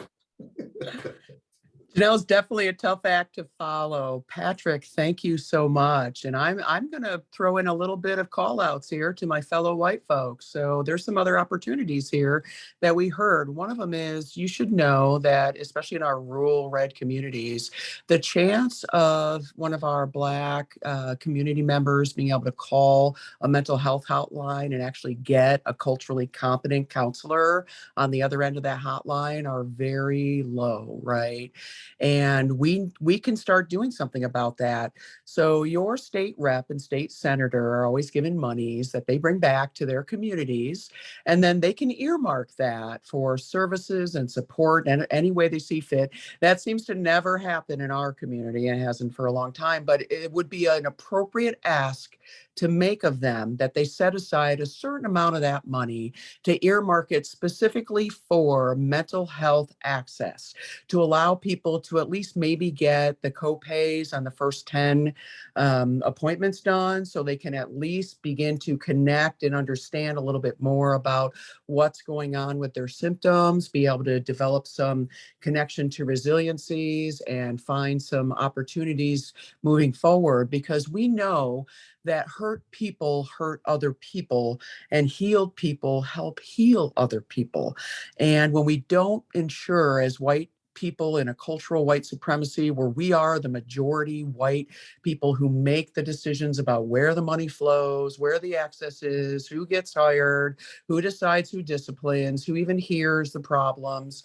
Janelle's definitely a tough act to follow. Patrick, thank you so much. And I'm going to throw in a little bit of call outs here to my fellow white folks. So there's some other opportunities here that we heard. One of them is, you should know that, especially in our rural red communities, the chance of one of our Black community members being able to call a mental health hotline and actually get a culturally competent counselor on the other end of that hotline are very low, right? And we can start doing something about that. So your state rep and state senator are always given monies that they bring back to their communities, and then they can earmark that for services and support in any way they see fit. That seems to never happen in our community, and it hasn't for a long time, but it would be an appropriate ask to make of them that they set aside a certain amount of that money to earmark it specifically for mental health access, to allow people to at least maybe get the co-pays on the first 10 appointments done, so they can at least begin to connect and understand a little bit more about what's going on with their symptoms, be able to develop some connection to resiliencies and find some opportunities moving forward, because we know that hurt people hurt other people, and healed people help heal other people. And when we don't ensure, as white people in a cultural white supremacy where we are the majority white people who make the decisions about where the money flows, where the access is, who gets hired, who decides who disciplines, who even hears the problems,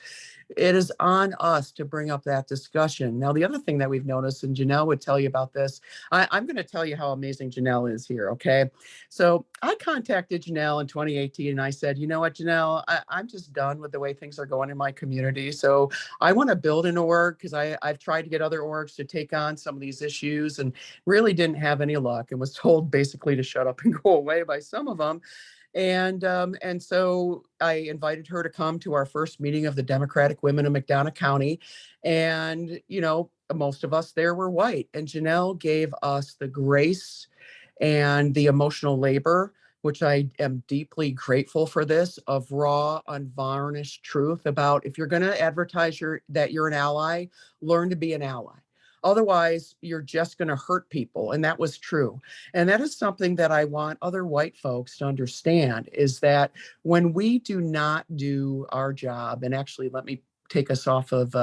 it is on us to bring up that discussion. Now, the other thing that we've noticed, and Janelle would tell you about this, I'm going to tell you how amazing Janelle is here, okay? So I contacted Janelle in 2018, and I said, you know what, Janelle, I'm just done with the way things are going in my community. So I want to build an org, because I've tried to get other orgs to take on some of these issues and really didn't have any luck, and was told basically to shut up and go away by some of them. And so I invited her to come to our first meeting of the Democratic Women of McDonough County. And, most of us there were white. And Janelle gave us the grace and the emotional labor, which I am deeply grateful for, this, of raw, unvarnished truth about, if you're going to advertise that you're an ally, learn to be an ally. Otherwise, you're just going to hurt people. And that was true. And that is something that I want other white folks to understand, is that when we do not do our job, and actually let me take us off of,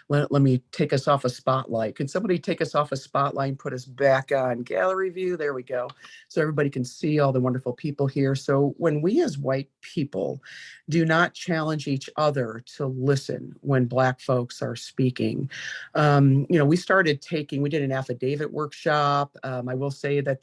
let me take us off a spotlight. Can somebody take us off a spotlight and put us back on gallery view? There we go. So everybody can see all the wonderful people here. So when we as white people do not challenge each other to listen when Black folks are speaking, we did an affidavit workshop. I will say that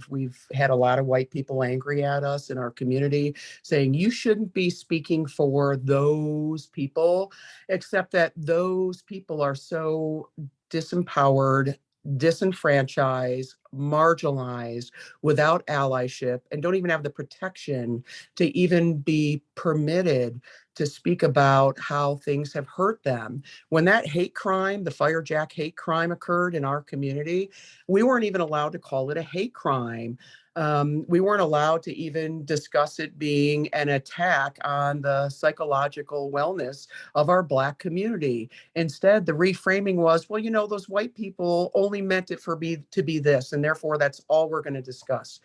we've had a lot of white people angry at us in our community saying you shouldn't be speaking for those people, except that those people are so disempowered, disenfranchised, marginalized, without allyship, and don't even have the protection to even be permitted to speak about how things have hurt them. When that hate crime, the Firejack hate crime occurred in our community, we weren't even allowed to call it a hate crime. We weren't allowed to even discuss it being an attack on the psychological wellness of our Black community. Instead, the reframing was, well, those white people only meant it to be this, and therefore that's all we're going to discuss.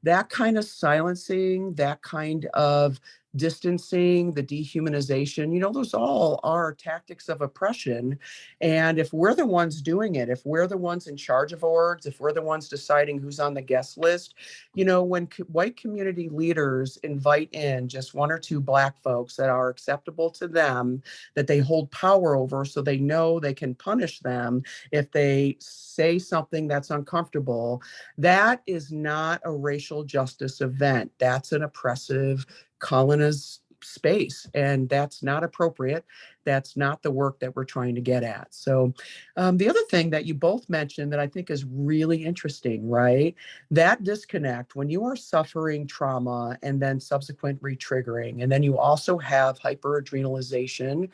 That kind of silencing, that kind of distancing, the dehumanization, those all are tactics of oppression. And if we're the ones doing it, if we're the ones in charge of orgs, if we're the ones deciding who's on the guest list, when white community leaders invite in just one or two Black folks that are acceptable to them, that they hold power over so they know they can punish them if they say something that's uncomfortable, that is not a racial justice event. That's an oppressive colonist space, and that's not appropriate. That's not the work that we're trying to get at. So the other thing that you both mentioned that I think is really interesting, right? That disconnect when you are suffering trauma and then subsequent re-triggering, and then you also have hyperadrenalization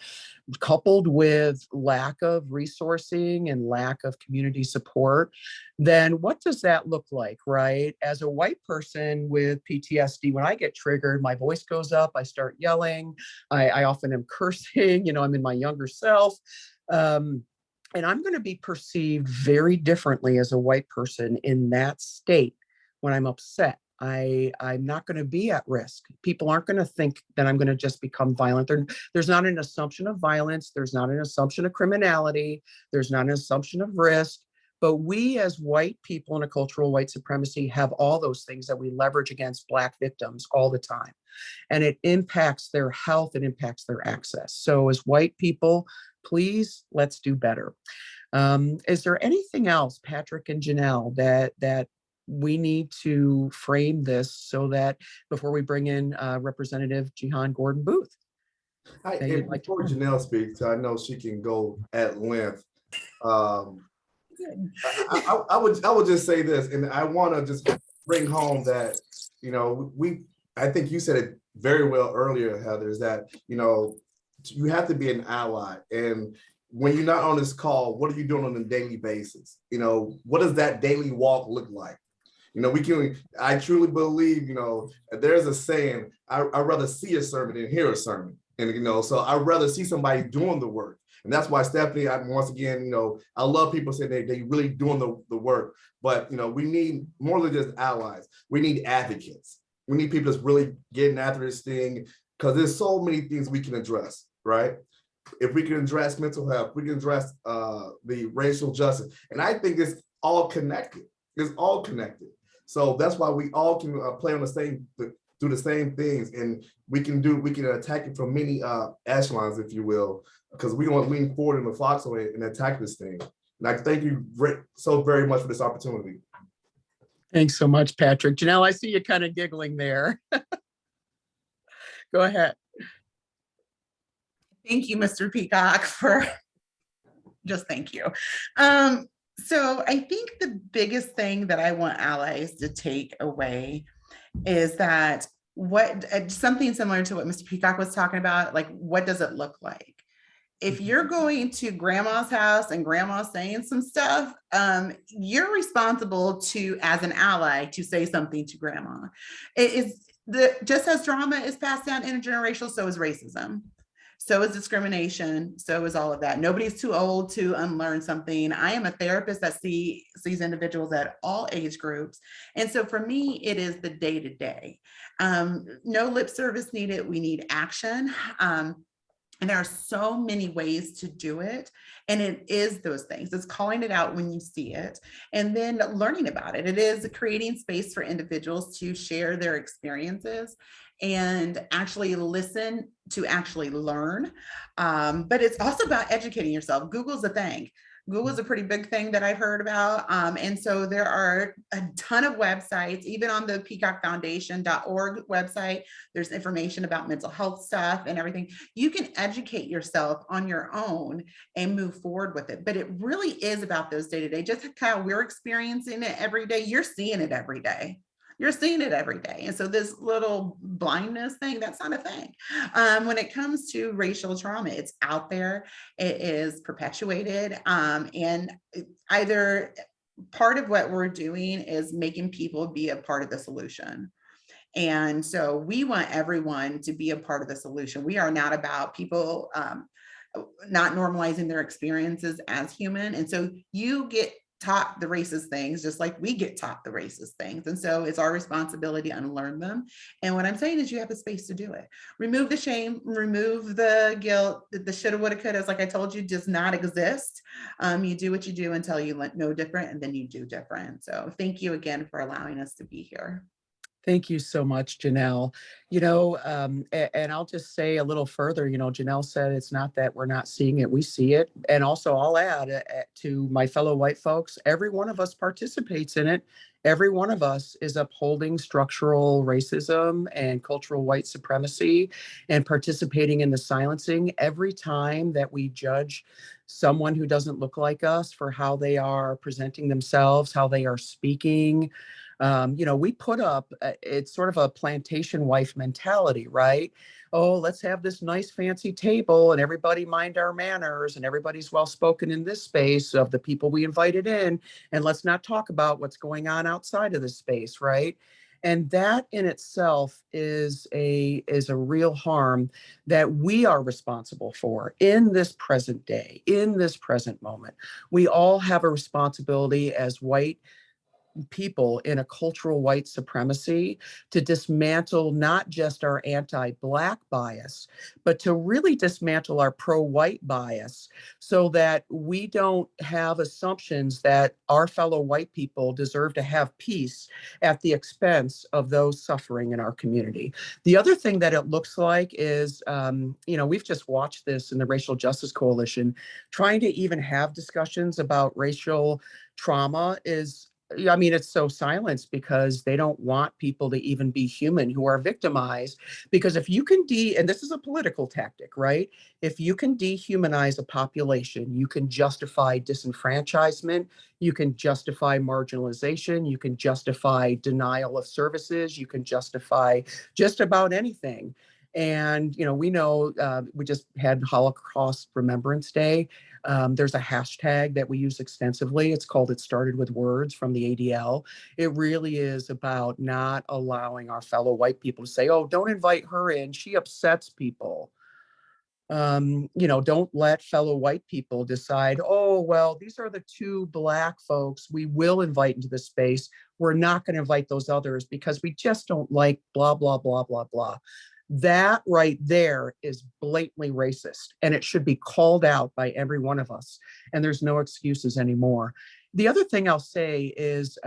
coupled with lack of resourcing and lack of community support, then what does that look like, right? As a white person with PTSD, when I get triggered, my voice goes up, I start yelling, I often am cursing, I'm in my younger self. And I'm going to be perceived very differently as a white person in that state when I'm upset. I'm not going to be at risk. People aren't going to think that I'm going to just become violent. There's not an assumption of violence. There's not an assumption of criminality. There's not an assumption of risk. But we as white people in a cultural white supremacy have all those things that we leverage against Black victims all the time. And it impacts their health, it impacts their access. So as white people, please, let's do better. Is there anything else, Patrick and Janelle, that we need to frame this so that before we bring in Representative Jehan Gordon Booth? Before Janelle speaks, I know she can go at length. I would just say this, and I want to just bring home that, I think you said it very well earlier, Heather, is that, you have to be an ally. And when you're not on this call, what are you doing on a daily basis? What does that daily walk look like? I truly believe, there's a saying, I'd rather see a sermon than hear a sermon. And, so I'd rather see somebody doing the work. And that's why, Stephanie, once again, I love people saying they really doing the work, but, we need more than just allies. We need advocates. We need people that's really getting after this thing, because there's so many things we can address, right? If we can address mental health, we can address the racial justice. And I think it's all connected. It's all connected. So that's why we all can play on do the same things, and we can attack it from many echelons, if you will, because we want to lean forward in the foxhole and attack this thing. And I thank you so very much for this opportunity. Thanks so much, Patrick. Janelle, I see you kind of giggling there. Go ahead. Thank you, Mr. Peacock, thank you. So I think the biggest thing that I want allies to take away is that something similar to what Mr. Peacock was talking about, like, what does it look like? If you're going to grandma's house and grandma's saying some stuff, you're responsible as an ally, to say something to grandma. Just as trauma is passed down intergenerational, so is racism. So is discrimination. So is all of that. Nobody's too old to unlearn something. I am a therapist that sees individuals at all age groups. And so for me, it is the day-to-day. No lip service needed. We need action. And there are so many ways to do it. And it is those things. It's calling it out when you see it and then learning about it. It is creating space for individuals to share their experiences and actually listen to actually learn. But it's also about educating yourself. Google's a thing. Google's a pretty big thing that I've heard about. And so there are a ton of websites, even on the peacockfoundation.org website, there's information about mental health stuff and everything. You can educate yourself on your own and move forward with it. But it really is about those day-to-day, just how we're experiencing it every day. You're seeing it every day. You're seeing it every day. And so this little blindness thing, that's not a thing. When it comes to racial trauma, it's out there, it is perpetuated. And either part of what we're doing is making people be a part of the solution. And so we want everyone to be a part of the solution. We are not about people not normalizing their experiences as human. And so you get taught the racist things, just like we get taught the racist things. And so it's our responsibility to unlearn them. And what I'm saying is you have a space to do it. Remove the shame, remove the guilt, the shoulda, woulda, coulda, like I told you, does not exist. You do what you do until you know different, and then you do different. So thank you again for allowing us to be here. Thank you so much, Janelle. And I'll just say a little further, Janelle said it's not that we're not seeing it, we see it. And also I'll add to my fellow white folks, every one of us participates in it. Every one of us is upholding structural racism and cultural white supremacy and participating in the silencing every time that we judge someone who doesn't look like us for how they are presenting themselves, how they are speaking. We put up, it's sort of a plantation wife mentality, right? Oh, let's have this nice fancy table and everybody mind our manners and everybody's well-spoken in this space of the people we invited in. And let's not talk about what's going on outside of this space, right? And that in itself is a real harm that we are responsible for in this present day, in this present moment. We all have a responsibility as white people in a cultural white supremacy to dismantle not just our anti-Black bias, but to really dismantle our pro-white bias so that we don't have assumptions that our fellow white people deserve to have peace at the expense of those suffering in our community. The other thing that it looks like is, we've just watched this in the Racial Justice Coalition, trying to even have discussions about racial trauma it's so silenced because they don't want people to even be human who are victimized. Because if you can and this is a political tactic, right? If you can dehumanize a population, you can justify disenfranchisement, you can justify marginalization, you can justify denial of services, you can justify just about anything. And, we know we just had Holocaust Remembrance Day. There's a hashtag that we use extensively. It's called It Started With Words from the ADL. It really is about not allowing our fellow white people to say, oh, don't invite her in. She upsets people. Don't let fellow white people decide, oh, well, these are the two Black folks we will invite into the space. We're not going to invite those others because we just don't like blah, blah, blah, blah, blah. That right there is blatantly racist, and it should be called out by every one of us. And there's no excuses anymore. The other thing I'll say is,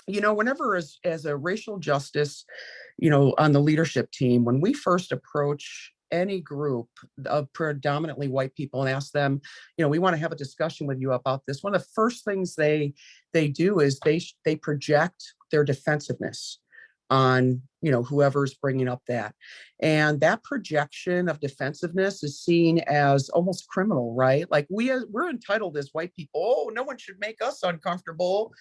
whenever as a racial justice, on the leadership team, when we first approach any group of predominantly white people and ask them, we want to have a discussion with you about this, one of the first things they do is they project their defensiveness on whoever's bringing up that. And that projection of defensiveness is seen as almost criminal, right? Like we're entitled as white people, oh, no one should make us uncomfortable.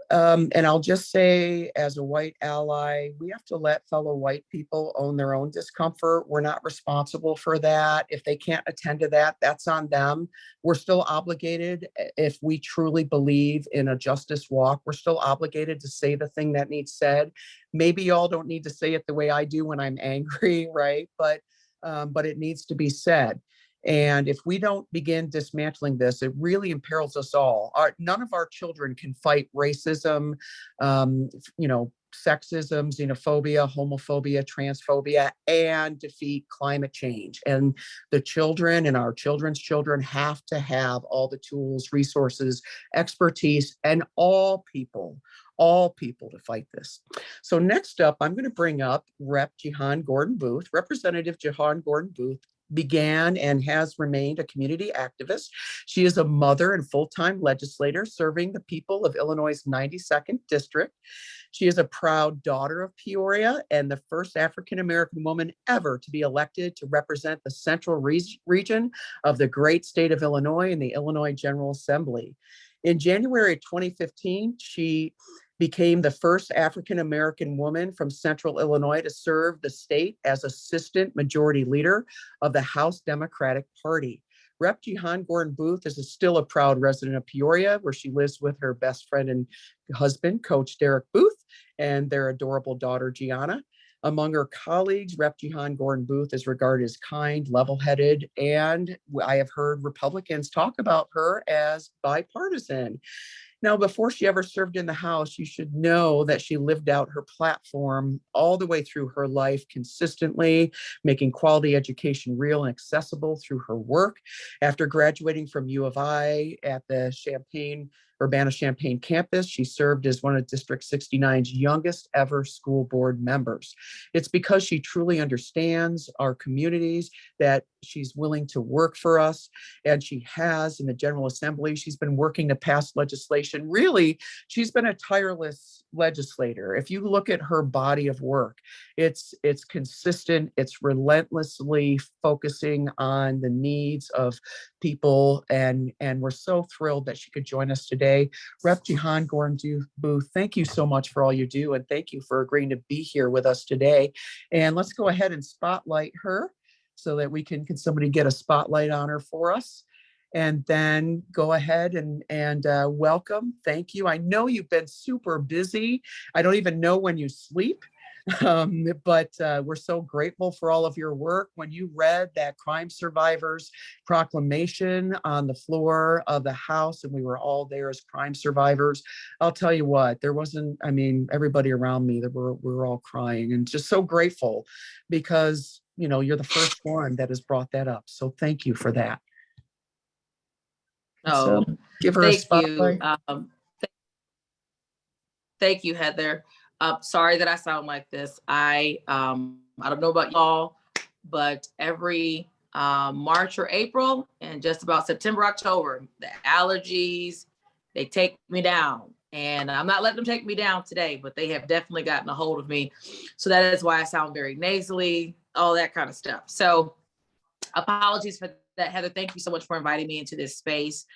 And I'll just say, as a white ally, we have to let fellow white people own their own discomfort. We're not responsible for that. If they can't attend to that, that's on them. We're still obligated, if we truly believe in a justice walk, we're still obligated to say the thing that needs said. Maybe y'all don't need to say it the way I do when I'm angry, right? But it needs to be said. And if we don't begin dismantling this, it really imperils us all. None of our children can fight racism, sexism, xenophobia, homophobia, transphobia, and defeat climate change. And the children and our children's children have to have all the tools, resources, expertise, and all people to fight this. So next up, I'm going to bring up Rep. Jehan Gordon Booth. Representative Jehan Gordon Booth began and has remained a community activist. She is a mother and full-time legislator serving the people of Illinois' 92nd district. She is a proud daughter of Peoria and the first African-American woman ever to be elected to represent the central region of the great state of Illinois in the Illinois General Assembly. In January 2015, she became the first African-American woman from Central Illinois to serve the state as Assistant Majority Leader of the House Democratic Party. Rep. Jehan Gordon Booth is still a proud resident of Peoria, where she lives with her best friend and husband, Coach Derek Booth, and their adorable daughter, Gianna. Among her colleagues, Rep. Jehan Gordon Booth is regarded as kind, level-headed, and I have heard Republicans talk about her as bipartisan. Now, before she ever served in the House, you should know that she lived out her platform all the way through her life consistently, making quality education real and accessible through her work. After graduating from U of I at the Urbana-Champaign campus, she served as one of District 69's youngest ever school board members. It's because she truly understands our communities that she's willing to work for us, and she has in the General Assembly. She's been working to pass legislation. Really, she's been a tireless legislator. If you look at her body of work, it's consistent, it's relentlessly focusing on the needs of people, and we're so thrilled that she could join us today. Rep. Jehan Gordon Booth, thank you so much for all you do, and thank you for agreeing to be here with us today. And let's go ahead and spotlight her so that we can somebody get a spotlight on her for us, and then go ahead and welcome. Thank you. I know you've been super busy. I don't even know when you sleep. But we're so grateful for all of your work. When you read that crime survivors proclamation on the floor of the House, and we were all there as crime survivors, I'll tell you what, everybody around me, we were all crying, and just so grateful because, you're the first one that has brought that up. So thank you for that. Oh, so give her a spotlight. Thank you, Heather. Sorry that I sound like this. I don't know about y'all, but every March or April and just about September, October, the allergies, they take me down. And I'm not letting them take me down today, but they have definitely gotten a hold of me. So that is why I sound very nasally, all that kind of stuff. So apologies for that, Heather. Thank you so much for inviting me into this space.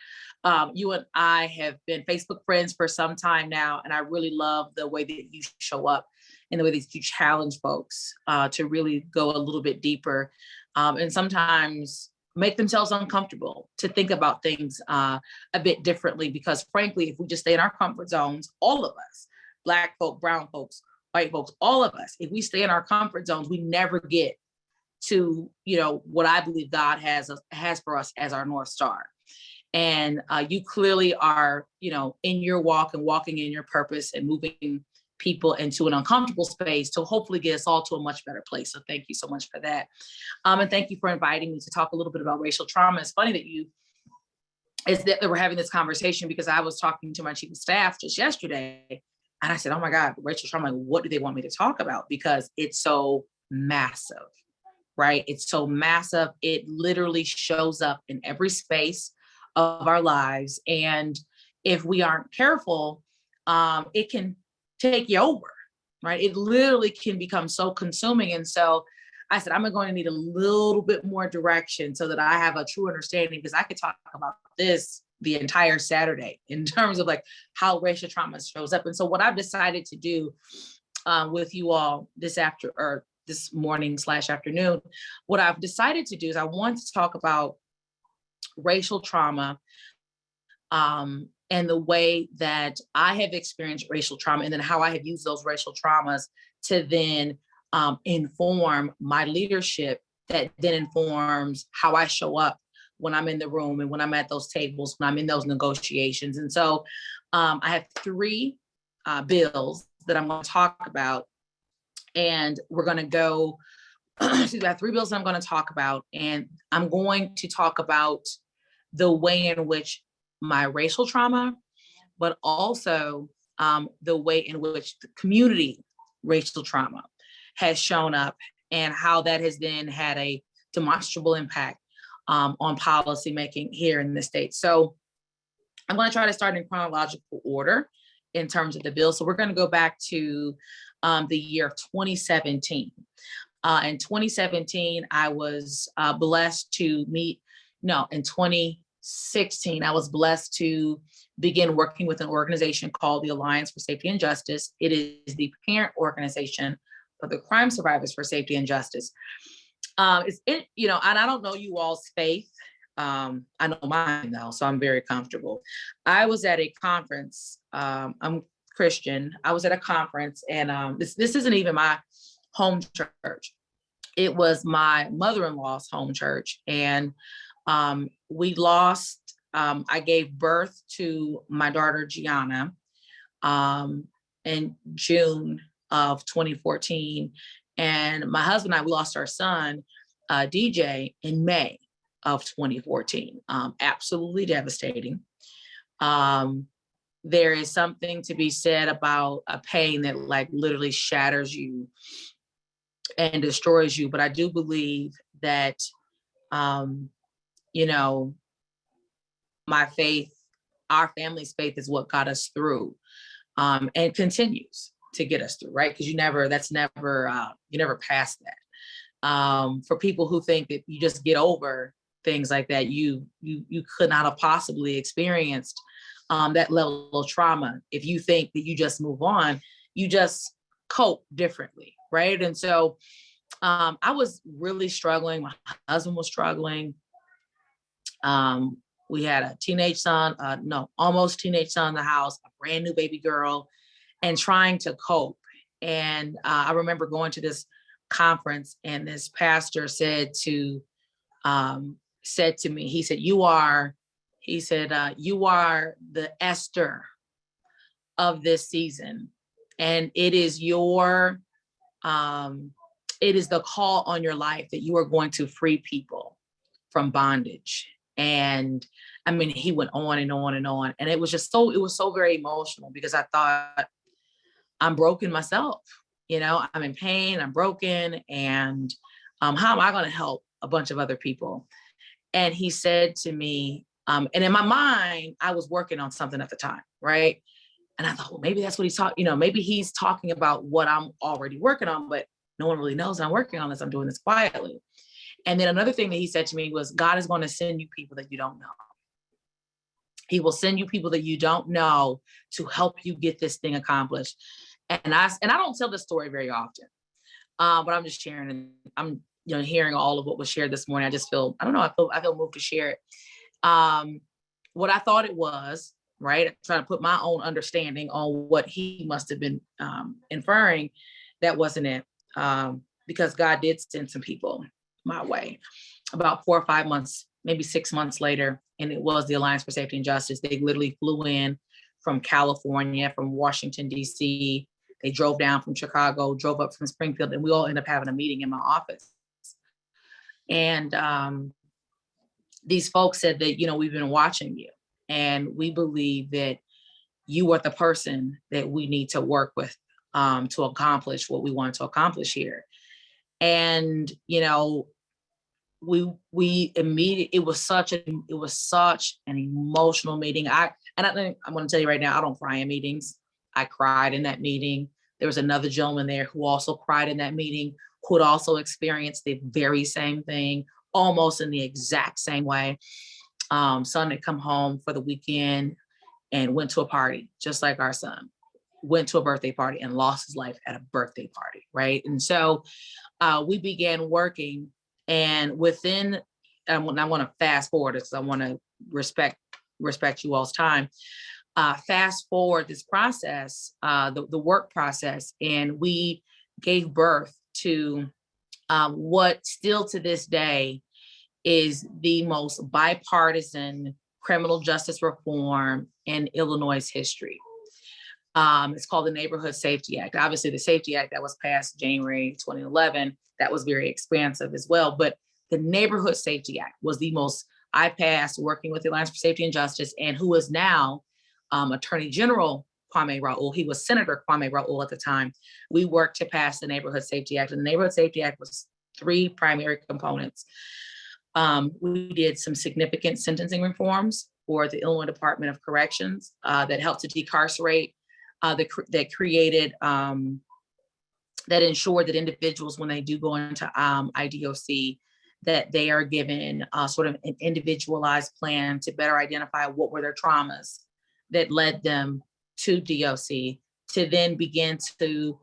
You and I have been Facebook friends for some time now, and I really love the way that you show up and the way that you challenge folks to really go a little bit deeper and sometimes make themselves uncomfortable to think about things a bit differently. Because frankly, if we just stay in our comfort zones, all of us, Black folk, brown folks, white folks, all of us, if we stay in our comfort zones, we never get to, what I believe God has for us as our North Star. And you clearly are, in your walk and walking in your purpose and moving people into an uncomfortable space to hopefully get us all to a much better place. So thank you so much for that. And thank you for inviting me to talk a little bit about racial trauma. It's funny that we're having this conversation, because I was talking to my chief of staff just yesterday, and I said, oh my God, racial trauma, what do they want me to talk about? Because it's so massive, right? It's so massive. It literally shows up in every space of our lives. And if we aren't careful, it can take you over, right? It literally can become so consuming. And so I said, I'm going to need a little bit more direction so that I have a true understanding, because I could talk about this the entire Saturday in terms of like how racial trauma shows up. And so what I've decided to do with you all this morning/afternoon, what I've decided to do is I want to talk about racial trauma and the way that I have experienced racial trauma, and then how I have used those racial traumas to then inform my leadership that then informs how I show up when I'm in the room and when I'm at those tables, when I'm in those negotiations. And so I have three bills that I'm going to talk about, and we're going to go, excuse me, I have three bills that I'm going to talk about, and I'm going to talk about the way in which my racial trauma, but also the way in which the community racial trauma has shown up and how that has then had a demonstrable impact on policy making here in the state. So I'm going to try to start in chronological order in terms of the bill. So we're going to go back to the year of 2017. In 2017, I was blessed to in 2016, I was blessed to begin working with an organization called the Alliance for Safety and Justice. It is the parent organization for the Crime Survivors for Safety and Justice. And I don't know you all's faith. I know mine though, so I'm very comfortable. I was at a conference. I'm Christian. I was at a conference, and this isn't even my home church. It was my mother-in-law's home church, and we lost. I gave birth to my daughter Jehan in June of 2014, and my husband and I, we lost our son DJ in May of 2014. Absolutely devastating. There is something to be said about a pain that like literally shatters you and destroys you. But I do believe that, my faith, our family's faith is what got us through and continues to get us through, right? Because you never pass that. For people who think that you just get over things like that, you could not have possibly experienced that level of trauma. If you think that you just move on, you just cope differently, right? And so I was really struggling. My husband was struggling. We had a teenage son, almost teenage son in the house, a brand new baby girl, and trying to cope. And I remember going to this conference, and this pastor said to me, he said, you are the Esther of this season. And it is it is the call on your life that you are going to free people from bondage. And I mean, he went on and on and on. And it was so very emotional, because I thought, I'm broken myself. I'm in pain, I'm broken. And how am I going to help a bunch of other people? And he said to me, and in my mind, I was working on something at the time, right? And I thought, well, maybe that's what he's talking, maybe he's talking about what I'm already working on, but no one really knows I'm working on this. I'm doing this quietly. And then another thing that he said to me was, God is going to send you people that you don't know. He will send you people that you don't know to help you get this thing accomplished. And I don't tell this story very often, but I'm just sharing, and I'm hearing all of what was shared this morning. I just feel, I feel moved to share it. What I thought it was, right? I'm trying to put my own understanding on what he must have been inferring. That wasn't it, because God did send some people my way about 4 or 5 months, maybe 6 months later. And it was the Alliance for Safety and Justice. They literally flew in from California, from Washington, D.C. They drove down from Chicago, drove up from Springfield, and we all ended up having a meeting in my office. And these folks said that, we've been watching you, and we believe that you are the person that we need to work with to accomplish what we want to accomplish here. And, we immediately, it was such an emotional meeting. I'm going to tell you right now, I don't cry in meetings. I cried in that meeting. There was another gentleman there who also cried in that meeting, who had also experienced the very same thing, almost in the exact same way. Son had come home for the weekend and went to a party, just like our son, went to a birthday party and lost his life at a birthday party, right? And so we began working, and I want to fast forward because I want to respect you all's time. Fast forward this process, the work process, and we gave birth to what still to this day is the most bipartisan criminal justice reform in Illinois' history. It's called the Neighborhood Safety Act. Obviously, the Safety Act that was passed January 2011, that was very expansive as well. But the Neighborhood Safety Act was the most I passed working with the Alliance for Safety and Justice, and who is now Attorney General Kwame Raoul. He was Senator Kwame Raoul at the time. We worked to pass the Neighborhood Safety Act. And the Neighborhood Safety Act was 3 primary components. We did some significant sentencing reforms for the Illinois Department of Corrections that helped to decarcerate, that created, that ensured that individuals, when they do go into IDOC, that they are given sort of an individualized plan to better identify what were their traumas that led them to DOC, to then begin to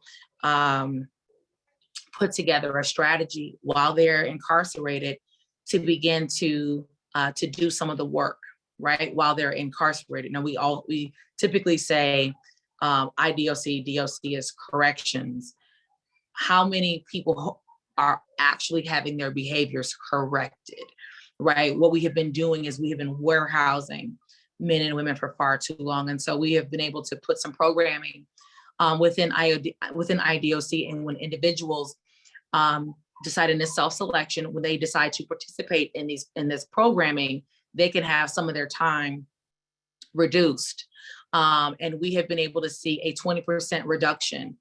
put together a strategy while they're incarcerated to begin to do some of the work, right, while they're incarcerated. Now, we typically say IDOC, DOC is corrections. How many people are actually having their behaviors corrected, right? What we have been doing is we have been warehousing men and women for far too long. And so we have been able to put some programming within IDOC, and when individuals decide in this self-selection, when they decide to participate in this programming, they can have some of their time reduced. And we have been able to see a 20% reduction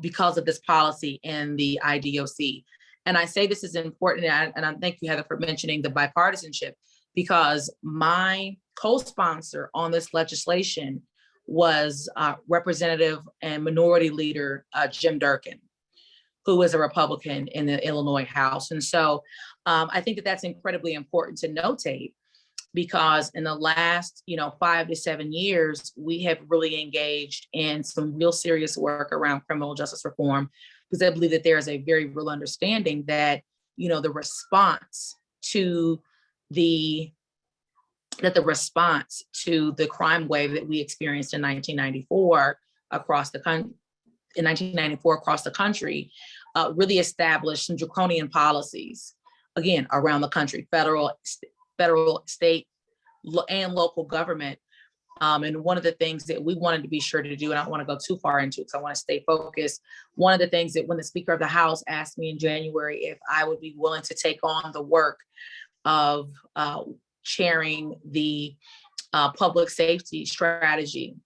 because of this policy in the IDOC. And I say this is important, and I thank you, Heather, for mentioning the bipartisanship, because my co-sponsor on this legislation was Representative and Minority Leader Jim Durkin, who is a Republican in the Illinois House. And so I think that that's incredibly important to notate, because in the last 5 to 7 years, we have really engaged in some real serious work around criminal justice reform, because I believe that there is a very real understanding that the response to the crime wave that we experienced in 1994 across the country really established some draconian policies, again, around the country, federal, state, and local government. And one of the things that we wanted to be sure to do, and I don't want to go too far into it because I want to stay focused. One of the things that when the Speaker of the House asked me in January if I would be willing to take on the work of chairing the public safety strategy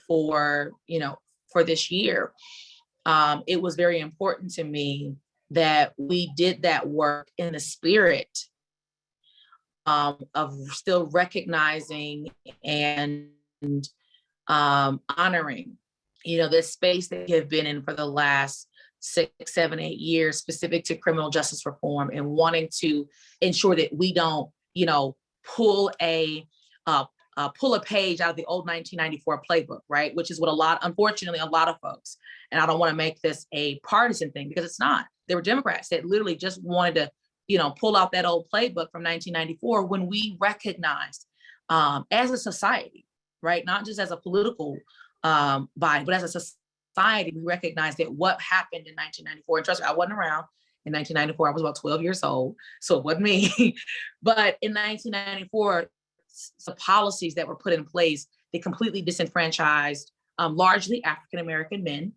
for this year, it was very important to me that we did that work in the spirit of still recognizing and honoring, this space that we have been in for the last 6, 7, 8 years, specific to criminal justice reform, and wanting to ensure that we don't, pull a page out of the old 1994 playbook, right? Which is what unfortunately, a lot of folks, and I don't want to make this a partisan thing because it's not. There were Democrats that literally just wanted to, pull out that old playbook from 1994, when we recognized as a society, right? Not just as a political body, but as a society, we recognized that what happened in 1994, and trust me, I wasn't around in 1994, I was about 12 years old, so it wasn't me. But in 1994, the policies that were put in place, they completely disenfranchised largely African-American men,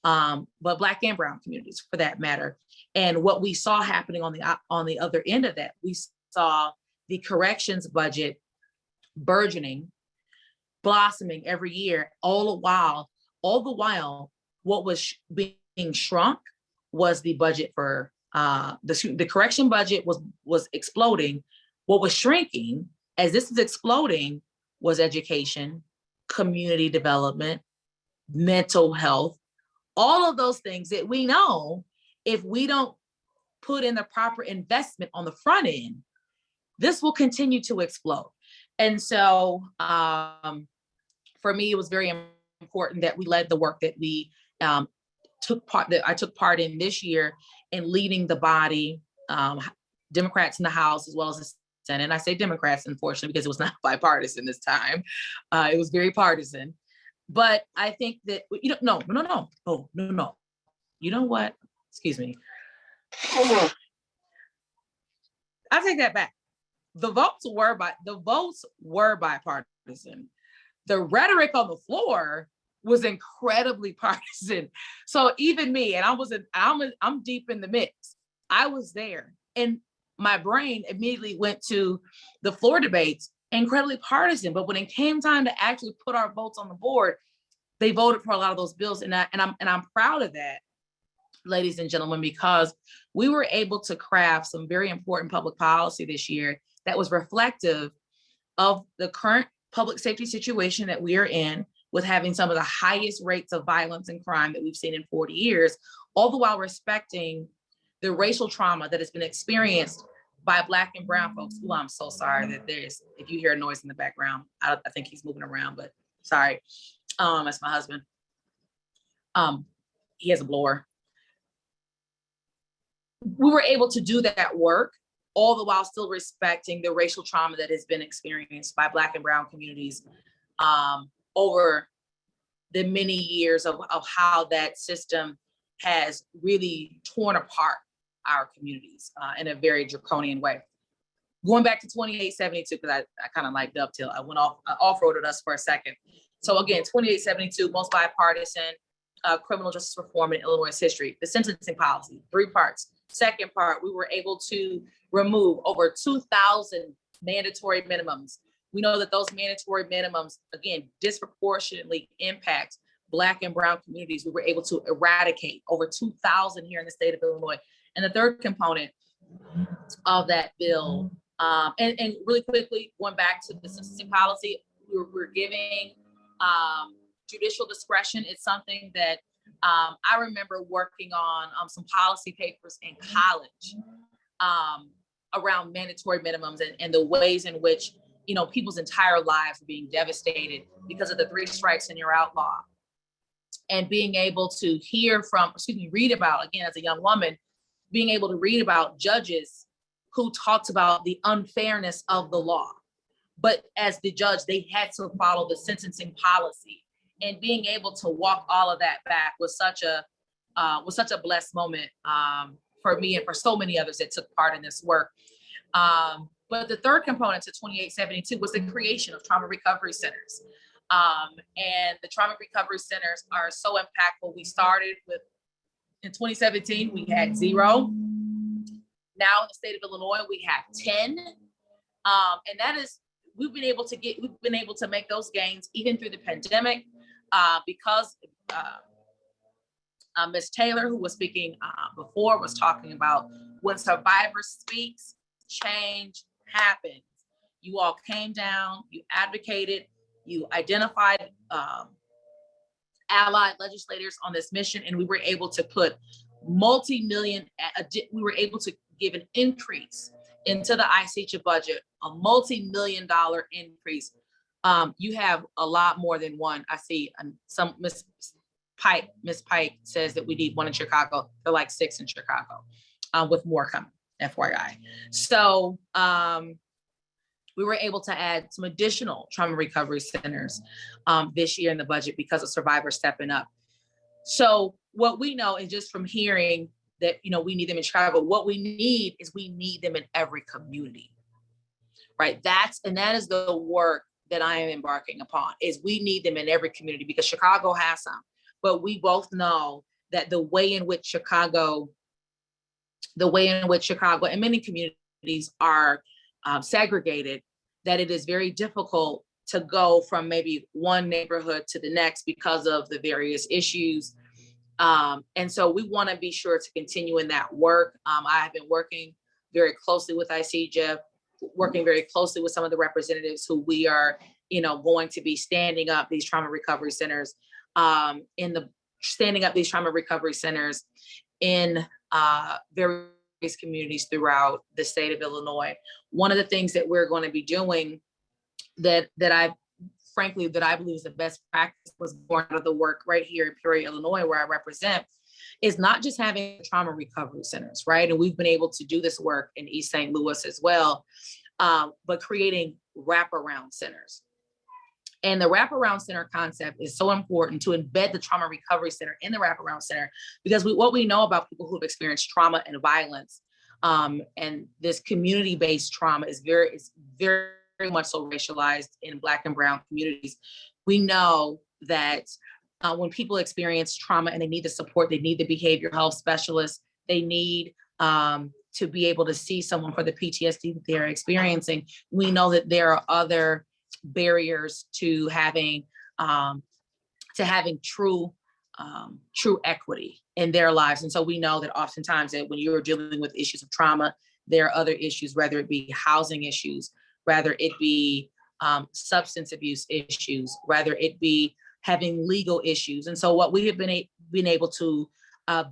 but Black and Brown communities for that matter. And what we saw happening on the other end of that, we saw the corrections budget burgeoning, blossoming every year. All the while, what was being shrunk was the budget for the correction budget was exploding. What was shrinking as this is exploding was education, community development, mental health, all of those things that we know if we don't put in the proper investment on the front end, this will continue to explode. And so for me, it was very important that we led the work that we I took part in this year in leading the body, Democrats in the House as well as the Senate. And I say Democrats, unfortunately, because it was not bipartisan this time. It was very partisan. But I think that, no. you know what? Excuse me. I take that back. The votes were bipartisan. The rhetoric on the floor was incredibly partisan. So even me, and I'm deep in the mix. I was there, and my brain immediately went to the floor debates, incredibly partisan. But when it came time to actually put our votes on the board, they voted for a lot of those bills, and I'm proud of that, ladies and gentlemen, because we were able to craft some very important public policy this year that was reflective of the current public safety situation that we are in, with having some of the highest rates of violence and crime that we've seen in 40 years, all the while respecting the racial trauma that has been experienced by Black and brown folks. Oh, I'm so sorry that if you hear a noise in the background, I think he's moving around, but sorry. That's my husband. He has a blower. We were able to do that work, all the while still respecting the racial trauma that has been experienced by Black and brown communities over the many years of how that system has really torn apart our communities in a very draconian way. Going back to 2872, because I kind of like dovetail, I went off-roaded us for a second. So again, 2872, most bipartisan criminal justice reform in Illinois history, the sentencing policy, 3 parts. Second part, we were able to remove over 2,000 mandatory minimums. We know that those mandatory minimums, again, disproportionately impact Black and brown communities. We were able to eradicate over 2,000 here in the state of Illinois. And the third component of that bill, and really quickly, going back to the sentencing policy, we're giving judicial discretion. It's something that I remember working on some policy papers in college around mandatory minimums and the ways in which, people's entire lives are being devastated because of the 3 strikes and you're outlaw. And being able to read about, again, as a young woman, being able to read about judges who talked about the unfairness of the law. But as the judge, they had to follow the sentencing policy. And being able to walk all of that back was such a blessed moment for me and for so many others that took part in this work. But the third component to 2872 was the creation of trauma recovery centers. And the trauma recovery centers are so impactful. We started with, in 2017, we had 0. Now in the state of Illinois, we have 10. And that is, we've been able to make those gains even through the pandemic, because Ms. Taylor, who was speaking before, was talking about when survivors speaks, change happens. You all came down, you advocated, you identified allied legislators on this mission, and we were able to put we were able to give an increase into the ICHA budget, a multi-million-dollar increase. You have a lot more than one. I see some Miss Pike says that we need 1 in Chicago. They're like 6 in Chicago, with more coming, FYI. So we were able to add some additional trauma recovery centers this year in the budget because of survivors stepping up. So what we know is, just from hearing that, we need them in Chicago, what we need them in every community, right? That is the work that I am embarking upon, is we need them in every community, because Chicago has some, but we both know that the way in which Chicago and many communities are segregated, that it is very difficult to go from maybe one neighborhood to the next because of the various issues. And so we want to be sure to continue in that work. I have been working very closely with ICHA, working very closely with some of the representatives who we are, going to be standing up these trauma recovery centers, in various communities throughout the state of Illinois. One of the things that we're going to be doing that I believe is the best practice, was born out of the work right here in Peoria, Illinois, where I represent, is not just having trauma recovery centers, right? And we've been able to do this work in East St. Louis as well, but creating wraparound centers. And the wraparound center concept is so important to embed the trauma recovery center in the wraparound center, because what we know about people who have experienced trauma and violence, and this community-based trauma is very much so racialized in Black and Brown communities. We know that when people experience trauma and they need the support, they need the behavioral health specialist, they need to be able to see someone for the PTSD that they're experiencing. We know that there are other barriers to having true equity in their lives. And so we know that oftentimes that when you're dealing with issues of trauma, there are other issues, whether it be housing issues, whether it be substance abuse issues, whether it be having legal issues. And so what we have been able to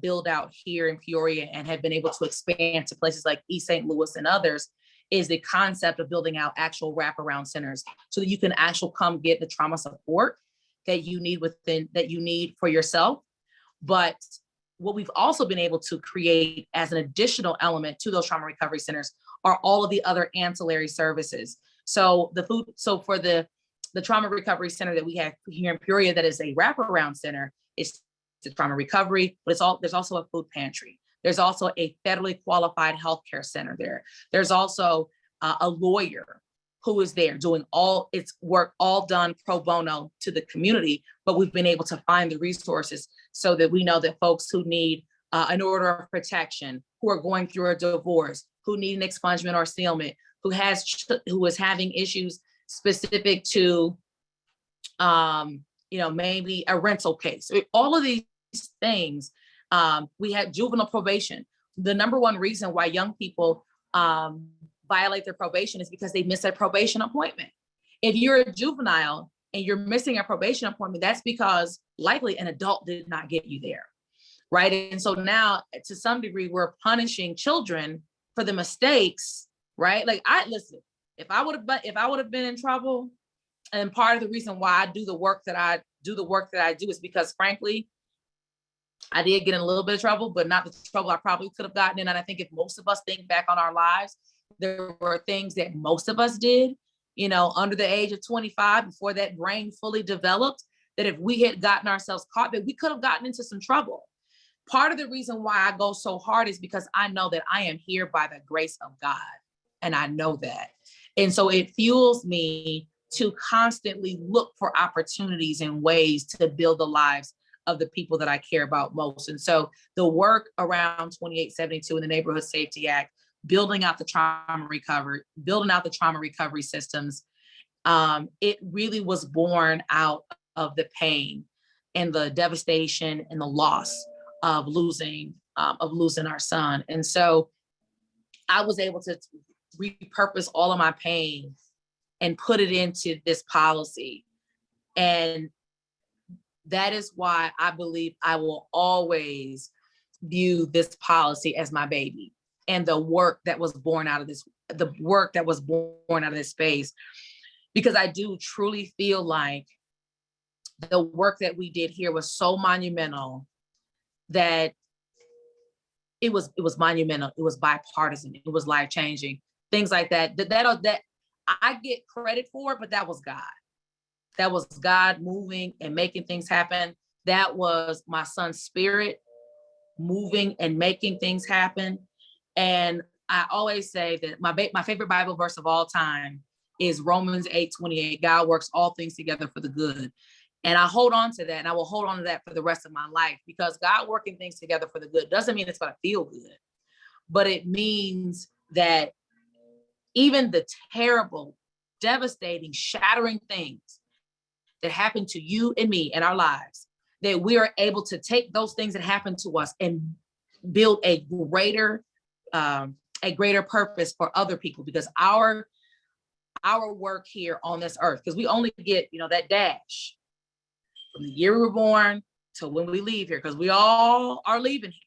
build out here in Peoria and have been able to expand to places like East St. Louis and others is the concept of building out actual wraparound centers so that you can actually come get the trauma support that you need for yourself. But what we've also been able to create as an additional element to those trauma recovery centers are all of the other ancillary services. So for the trauma recovery center that we have here in Peoria, that is a wraparound center, it's the trauma recovery, but there's also a food pantry. There's also a federally qualified healthcare center there. There's also a lawyer who is there doing all its work, all done pro bono to the community. But we've been able to find the resources so that we know that folks who need an order of protection, who are going through a divorce, who need an expungement or sealment, who is having issues specific to, maybe a rental case, all of these things. We had juvenile probation. The number one reason why young people violate their probation is because they miss a probation appointment. If you're a juvenile and you're missing a probation appointment, that's because likely an adult did not get you there, right? And so now, to some degree, we're punishing children for the mistakes, right? Like, if I would have been in trouble, and part of the reason why I do the work that I do is because, frankly, I did get in a little bit of trouble, but not the trouble I probably could have gotten in. And I think if most of us think back on our lives, there were things that most of us did, under the age of 25, before that brain fully developed, that if we had gotten ourselves caught, that we could have gotten into some trouble. Part of the reason why I go so hard is because I know that I am here by the grace of God. And I know that. And so it fuels me to constantly look for opportunities and ways to build the lives of the people that I care about most. And so the work around 2872 in the Neighborhood Safety Act, building out the trauma recovery systems, it really was born out of the pain and the devastation and the loss of losing our son. And so I was able to repurpose all of my pain and put it into this policy. And that is why I believe I will always view this policy as my baby, and the work that was born out of this space, because I do truly feel like the work that we did here was so monumental that it was monumental. It was bipartisan. It was life-changing. Things like that I get credit for, but that was God. That was God moving and making things happen. That was my son's spirit moving and making things happen. And I always say that my favorite Bible verse of all time is Romans 8:28. God works all things together for the good. And I hold on to that, and I will hold on to that for the rest of my life, because God working things together for the good doesn't mean it's going to feel good, but it means that even the terrible, devastating, shattering things that happen to you and me in our lives, that we are able to take those things that happen to us and build a greater purpose for other people, because our work here on this earth, because we only get, that dash from the year we were born to when we leave here, because we all are leaving here.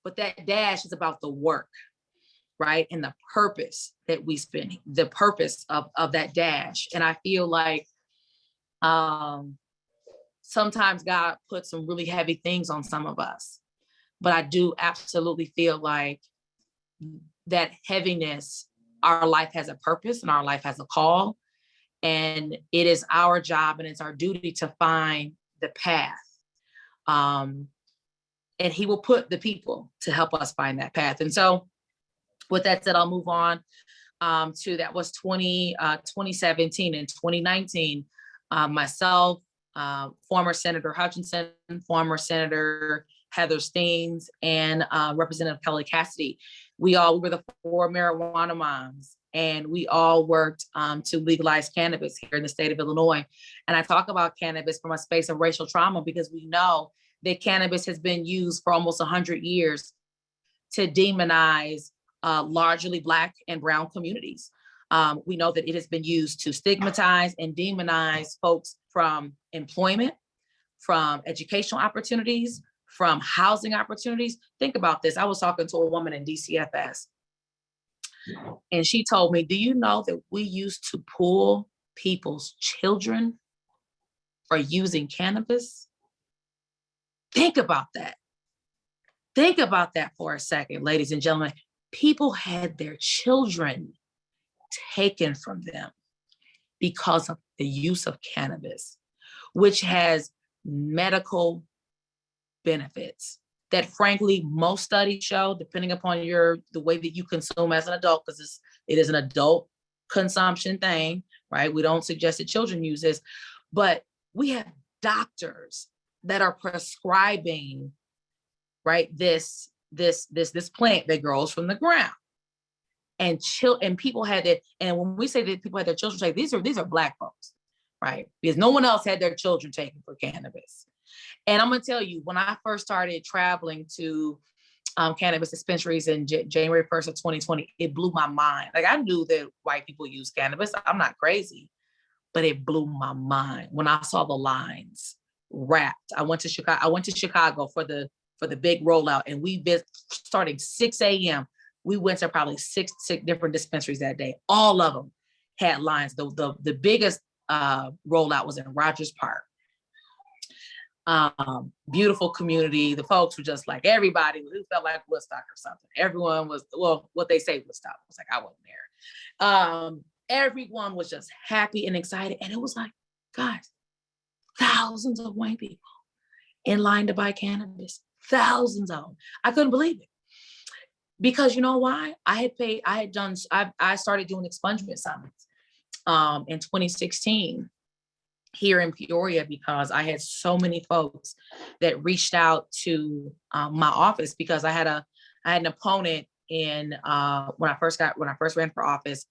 But that dash is about the work, right? And the purpose that we spend, the purpose of that dash. And I feel like sometimes God puts some really heavy things on some of us, but I do absolutely feel like that heaviness, our life has a purpose and our life has a call. And it is our job and it's our duty to find the path. And he will put the people to help us find that path. And so with that said, I'll move on to that was 2017 and 2019. Myself, former Senator Hutchinson, former Senator Heather Steens, and Representative Kelly Cassidy. We were the 4 marijuana moms, and we all worked to legalize cannabis here in the state of Illinois. And I talk about cannabis from a space of racial trauma because we know that cannabis has been used for almost 100 years to demonize largely Black and brown communities. We know that it has been used to stigmatize and demonize folks from employment, from educational opportunities, from housing opportunities. Think about this. I was talking to a woman in DCFS, and she told me, do you know that we used to pull people's children for using cannabis? Think about that. Think about that for a second, ladies and gentlemen. People had their children taken from them because of the use of cannabis, which has medical benefits that frankly, most studies show, depending upon the way that you consume as an adult, because it is an adult consumption thing, right? We don't suggest that children use this, but we have doctors that are prescribing, right, this plant that grows from the ground. And people had it. And when we say that people had their children taken, these are Black folks, right? Because no one else had their children taken for cannabis. And I'm gonna tell you, when I first started traveling to cannabis dispensaries in January 1st of 2020, it blew my mind. Like, I knew that white people use cannabis. I'm not crazy, but it blew my mind when I saw the lines wrapped. I went to Chicago for the big rollout, and starting 6 a.m. We went to probably six different dispensaries that day. All of them had lines. The biggest rollout was in Rogers Park. Beautiful community. The folks were just like everybody. It felt like Woodstock or something. Everyone was, well, what they say Woodstock. I was like, I wasn't there. Everyone was just happy and excited. And it was like, guys, thousands of white people in line to buy cannabis. Thousands of them. I couldn't believe it. Because you know why? I started doing expungement summits in 2016 here in Peoria, because I had so many folks that reached out to my office, because I had an opponent when I first ran for office,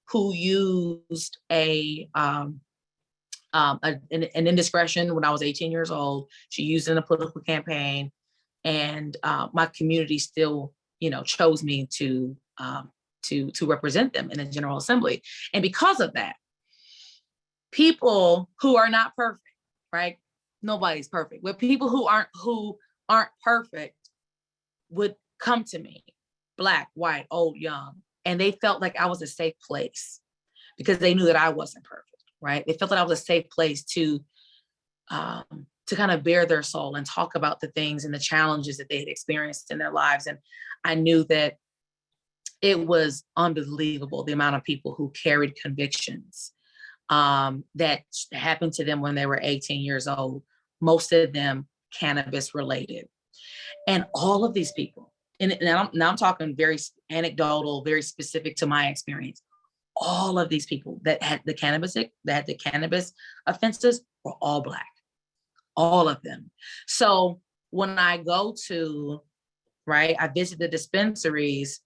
who used an indiscretion when I was 18 years old. She used it in a political campaign, and my community still, chose me to represent them in the General Assembly. And because of that, people who are not perfect, right? Nobody's perfect, but people who aren't perfect would come to me, Black, white, old, young, and they felt like I was a safe place because they knew that I wasn't perfect, right? They felt that I was a safe place to kind of bare their soul and talk about the things and the challenges that they had experienced in their lives. And I knew that it was unbelievable, the amount of people who carried convictions that happened to them when they were 18 years old, most of them cannabis related. And all of these people, and now I'm talking very anecdotal, very specific to my experience, all of these people that had the cannabis offenses were all Black, all of them. So when I go to, right, I visit the dispensaries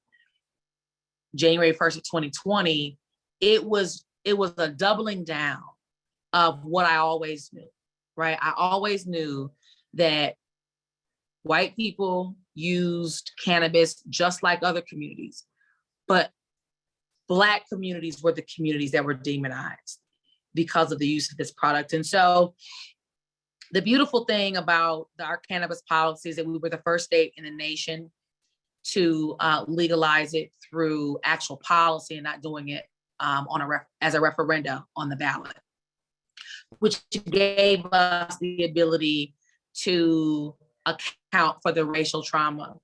January 1st of 2020, it was a doubling down of what I always knew, right? I always knew that white people used cannabis just like other communities, but Black communities were the communities that were demonized because of the use of this product. And so the beautiful thing about our cannabis policy is that we were the first state in the nation to legalize it through actual policy and not doing it as a referenda on the ballot, which gave us the ability to account for the racial trauma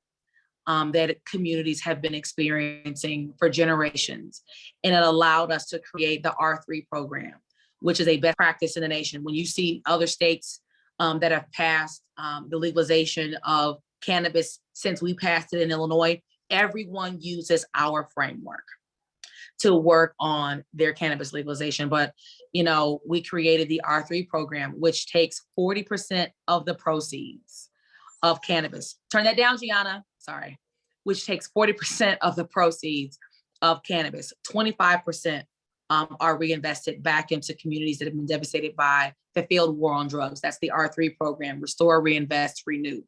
that communities have been experiencing for generations. And it allowed us to create the R3 program, which is a best practice in the nation. When you see other states that have passed the legalization of cannabis since we passed it in Illinois, everyone uses our framework to work on their cannabis legalization. But, we created the R3 program, which takes 40% of the proceeds of cannabis. Turn that down, Gianna. Sorry. Which takes 40% of the proceeds of cannabis. 25% are reinvested back into communities that have been devastated by the failed war on drugs. That's the R3 program, Restore, Reinvest, Renew.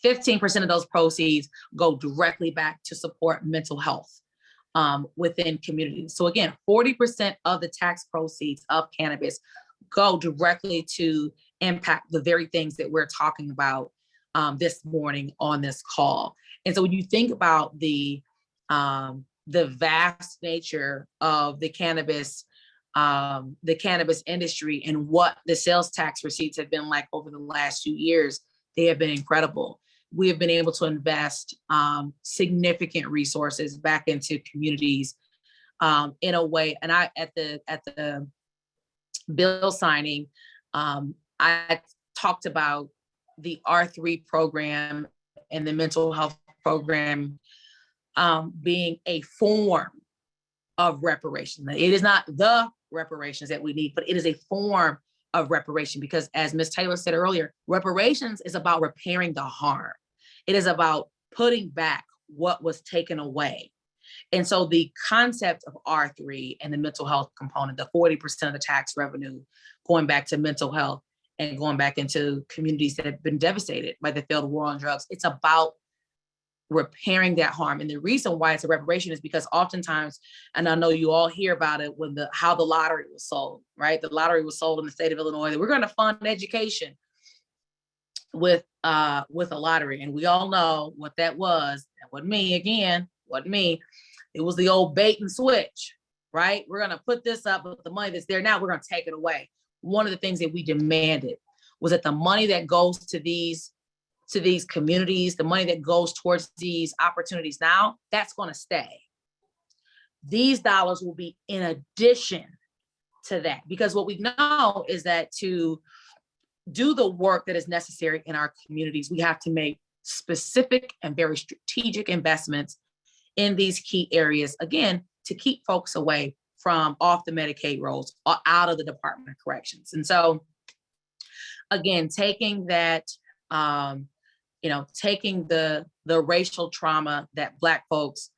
15% of those proceeds go directly back to support mental health within communities. So again, 40% of the tax proceeds of cannabis go directly to impact the very things that we're talking about this morning on this call. And so when you think about the vast nature of the cannabis industry and what the sales tax receipts have been like over the last few years, they have been incredible. We have been able to invest significant resources back into communities in a way. And I, at the bill signing, I talked about the R3 program and the mental health program being a form of reparation. It is not the reparations that we need, but it is a form of reparation, because as Ms. Taylor said earlier, reparations is about repairing the harm. It is about putting back what was taken away. And so the concept of R3 and the mental health component, the 40% of the tax revenue going back to mental health and going back into communities that have been devastated by the failed war on drugs, it's about repairing that harm. And the reason why it's a reparation is because oftentimes, and I know you all hear about it when how the lottery was sold, right? The lottery was sold in the state of Illinois, that we're going to fund education with a lottery. And we all know what that was. That wasn't me, again, wasn't me. It was the old bait and switch, right? We're going to put this up, but the money that's there now, we're going to take it away. One of the things that we demanded was that the money that goes to these communities, the money that goes towards these opportunities now, that's going to stay. These dollars will be in addition to that, because what we know is that to do the work that is necessary in our communities, we have to make specific and very strategic investments in these key areas, again, to keep folks away from off the Medicaid rolls or out of the Department of Corrections. And so, again, taking that, taking the racial trauma that Black folks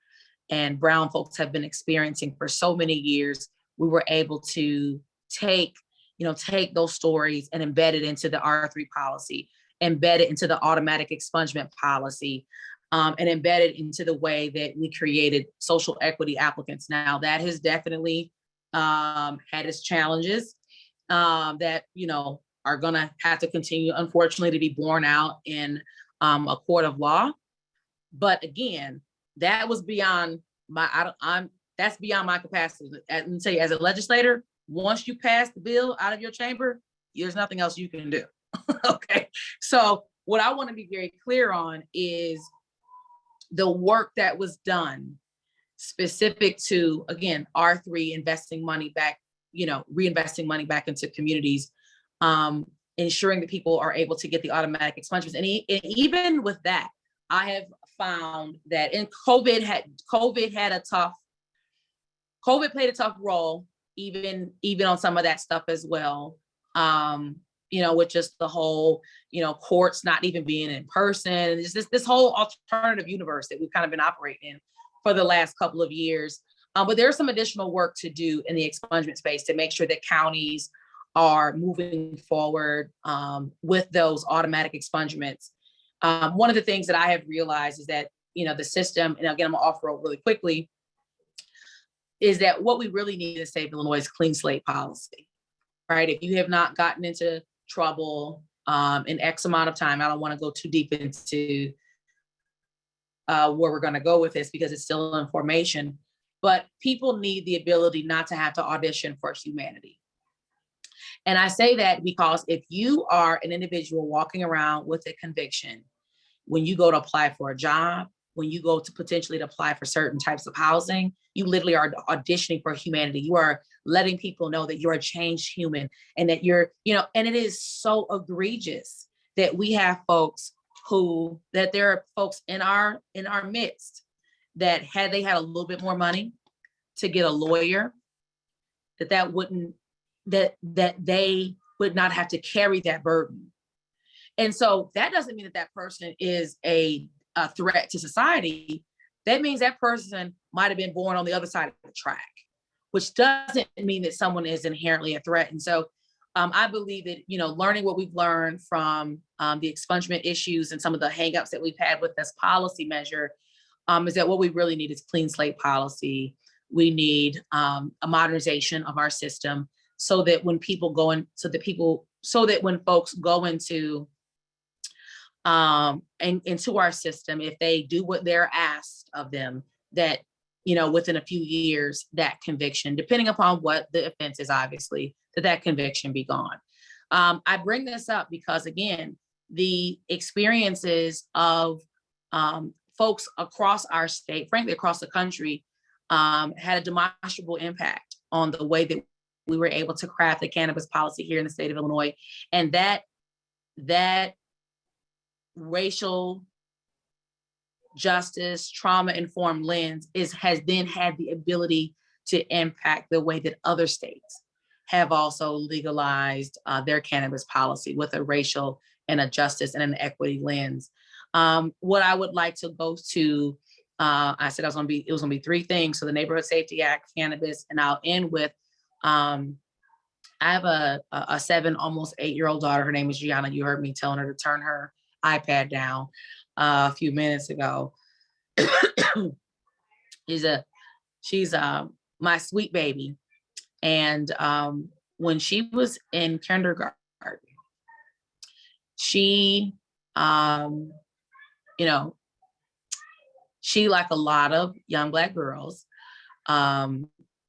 and Brown folks have been experiencing for so many years, we were able to take those stories and embed it into the R3 policy, embed it into the automatic expungement policy, and embed it into the way that we created social equity applicants. Now, that has definitely had its challenges that, are going to have to continue, unfortunately, to be borne out in a court of law. But again, that was beyond that's beyond my capacity. Let me tell you, as a legislator, once you pass the bill out of your chamber, there's nothing else you can do. Okay. So what I want to be very clear on is the work that was done specific to, again, R3, investing money back, reinvesting money back into communities, ensuring that people are able to get the automatic expungements. And even with that, I have found that COVID played a tough role, even on some of that stuff as well. With just the whole, courts not even being in person. It's just this whole alternative universe that we've kind of been operating in for the last couple of years. But there's some additional work to do in the expungement space to make sure that counties are moving forward with those automatic expungements. One of the things that I have realized is that, the system, and again, I'm gonna offer really quickly, is that what we really need in the state of Illinois is clean slate policy, right? If you have not gotten into trouble in X amount of time, I don't want to go too deep into where we're going to go with this because it's still in formation, but people need the ability not to have to audition for humanity. And I say that because if you are an individual walking around with a conviction, when you go to apply for a job, when you go to potentially apply for certain types of housing, you literally are auditioning for humanity. You are letting people know that you're a changed human and that you're, and it is so egregious that we have folks that there are folks in our midst that had they had a little bit more money to get a lawyer, that they would not have to carry that burden. And so that doesn't mean that person is a threat to society. That means that person might have been born on the other side of the track, which doesn't mean that someone is inherently a threat. And so I believe that, learning what we've learned from the expungement issues and some of the hangups that we've had with this policy measure is that what we really need is clean slate policy. We need a modernization of our system so that when people go in, so that when folks go into our system, if they do what they're asked of them, that, within a few years, that conviction, depending upon what the offense is, obviously, that conviction be gone. I bring this up because, again, the experiences of folks across our state, frankly, across the country, had a demonstrable impact on the way that we were able to craft the cannabis policy here in the state of Illinois. And that racial justice, trauma-informed lens has then had the ability to impact the way that other states have also legalized their cannabis policy with a racial and a justice and an equity lens. What I would like to go to, I said it was gonna be three things. So the Neighborhood Safety Act, cannabis, and I'll end with, I have a 7, almost 8-year-old daughter. Her name is Jehan. You heard me telling her to turn her iPad down a few minutes ago. She's my sweet baby. And when she was in kindergarten, she, she, like a lot of young Black girls,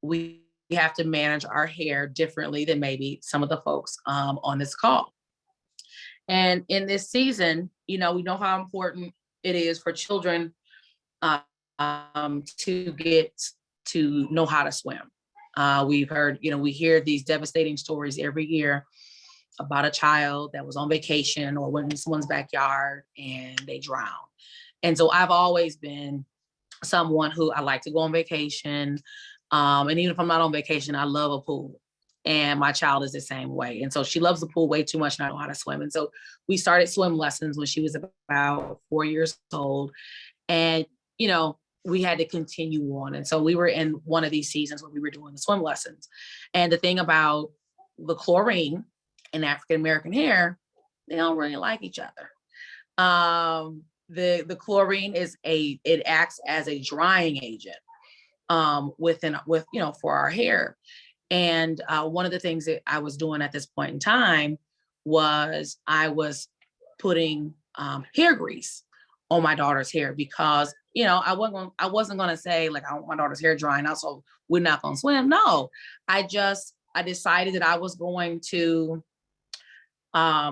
we have to manage our hair differently than maybe some of the folks on this call. And in this season, we know how important it is for children to get to know how to swim. We've heard, we hear these devastating stories every year about a child that was on vacation or went in someone's backyard and they drowned. And so I've always been someone who I like to go on vacation. And even if I'm not on vacation, I love a pool. And my child is the same way. And so she loves the pool way too much, and I don't know how to swim. And so we started swim lessons when she was about 4 years old. And, we had to continue on. And so we were in one of these seasons where we were doing the swim lessons. And the thing about the chlorine in African-American hair, they don't really like each other. The chlorine it acts as a drying agent for our hair. And one of the things that I was doing at this point in time was I was putting hair grease on my daughter's hair because, I wasn't going to say like, I want my daughter's hair drying out, so we're not going to swim. No, I decided that I was going to try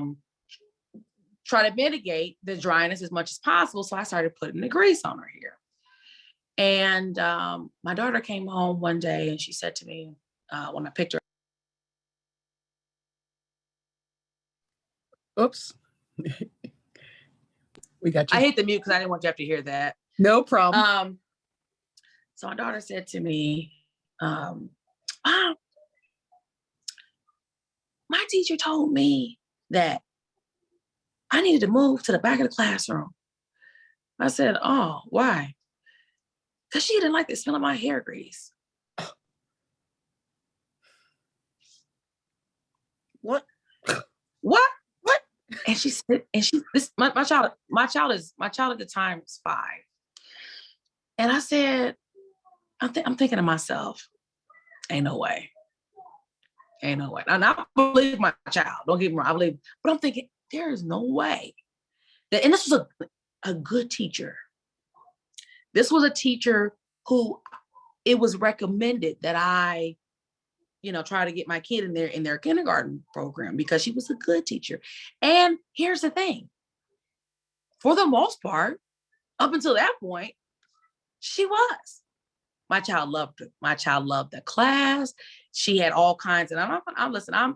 to mitigate the dryness as much as possible. So I started putting the grease on her hair. And my daughter came home one day and she said to me, when I picked her. Oops. We got you. I hit the mute because I didn't want you to have to hear that. No problem. So my daughter said to me, Mom, my teacher told me that I needed to move to the back of the classroom. I said, oh, why? Because she didn't like the smell of my hair grease. What? And she said, my child at the time was 5. And I said, I'm thinking to myself, ain't no way. And I believe my child, don't get me wrong, I believe, but I'm thinking, there is no way that, and this was a good teacher. This was a teacher who it was recommended that I, try to get my kid in their kindergarten program because she was a good teacher. And here's the thing, for the most part, up until that point, she was. My child loved it. My child loved the class. she had all kinds, and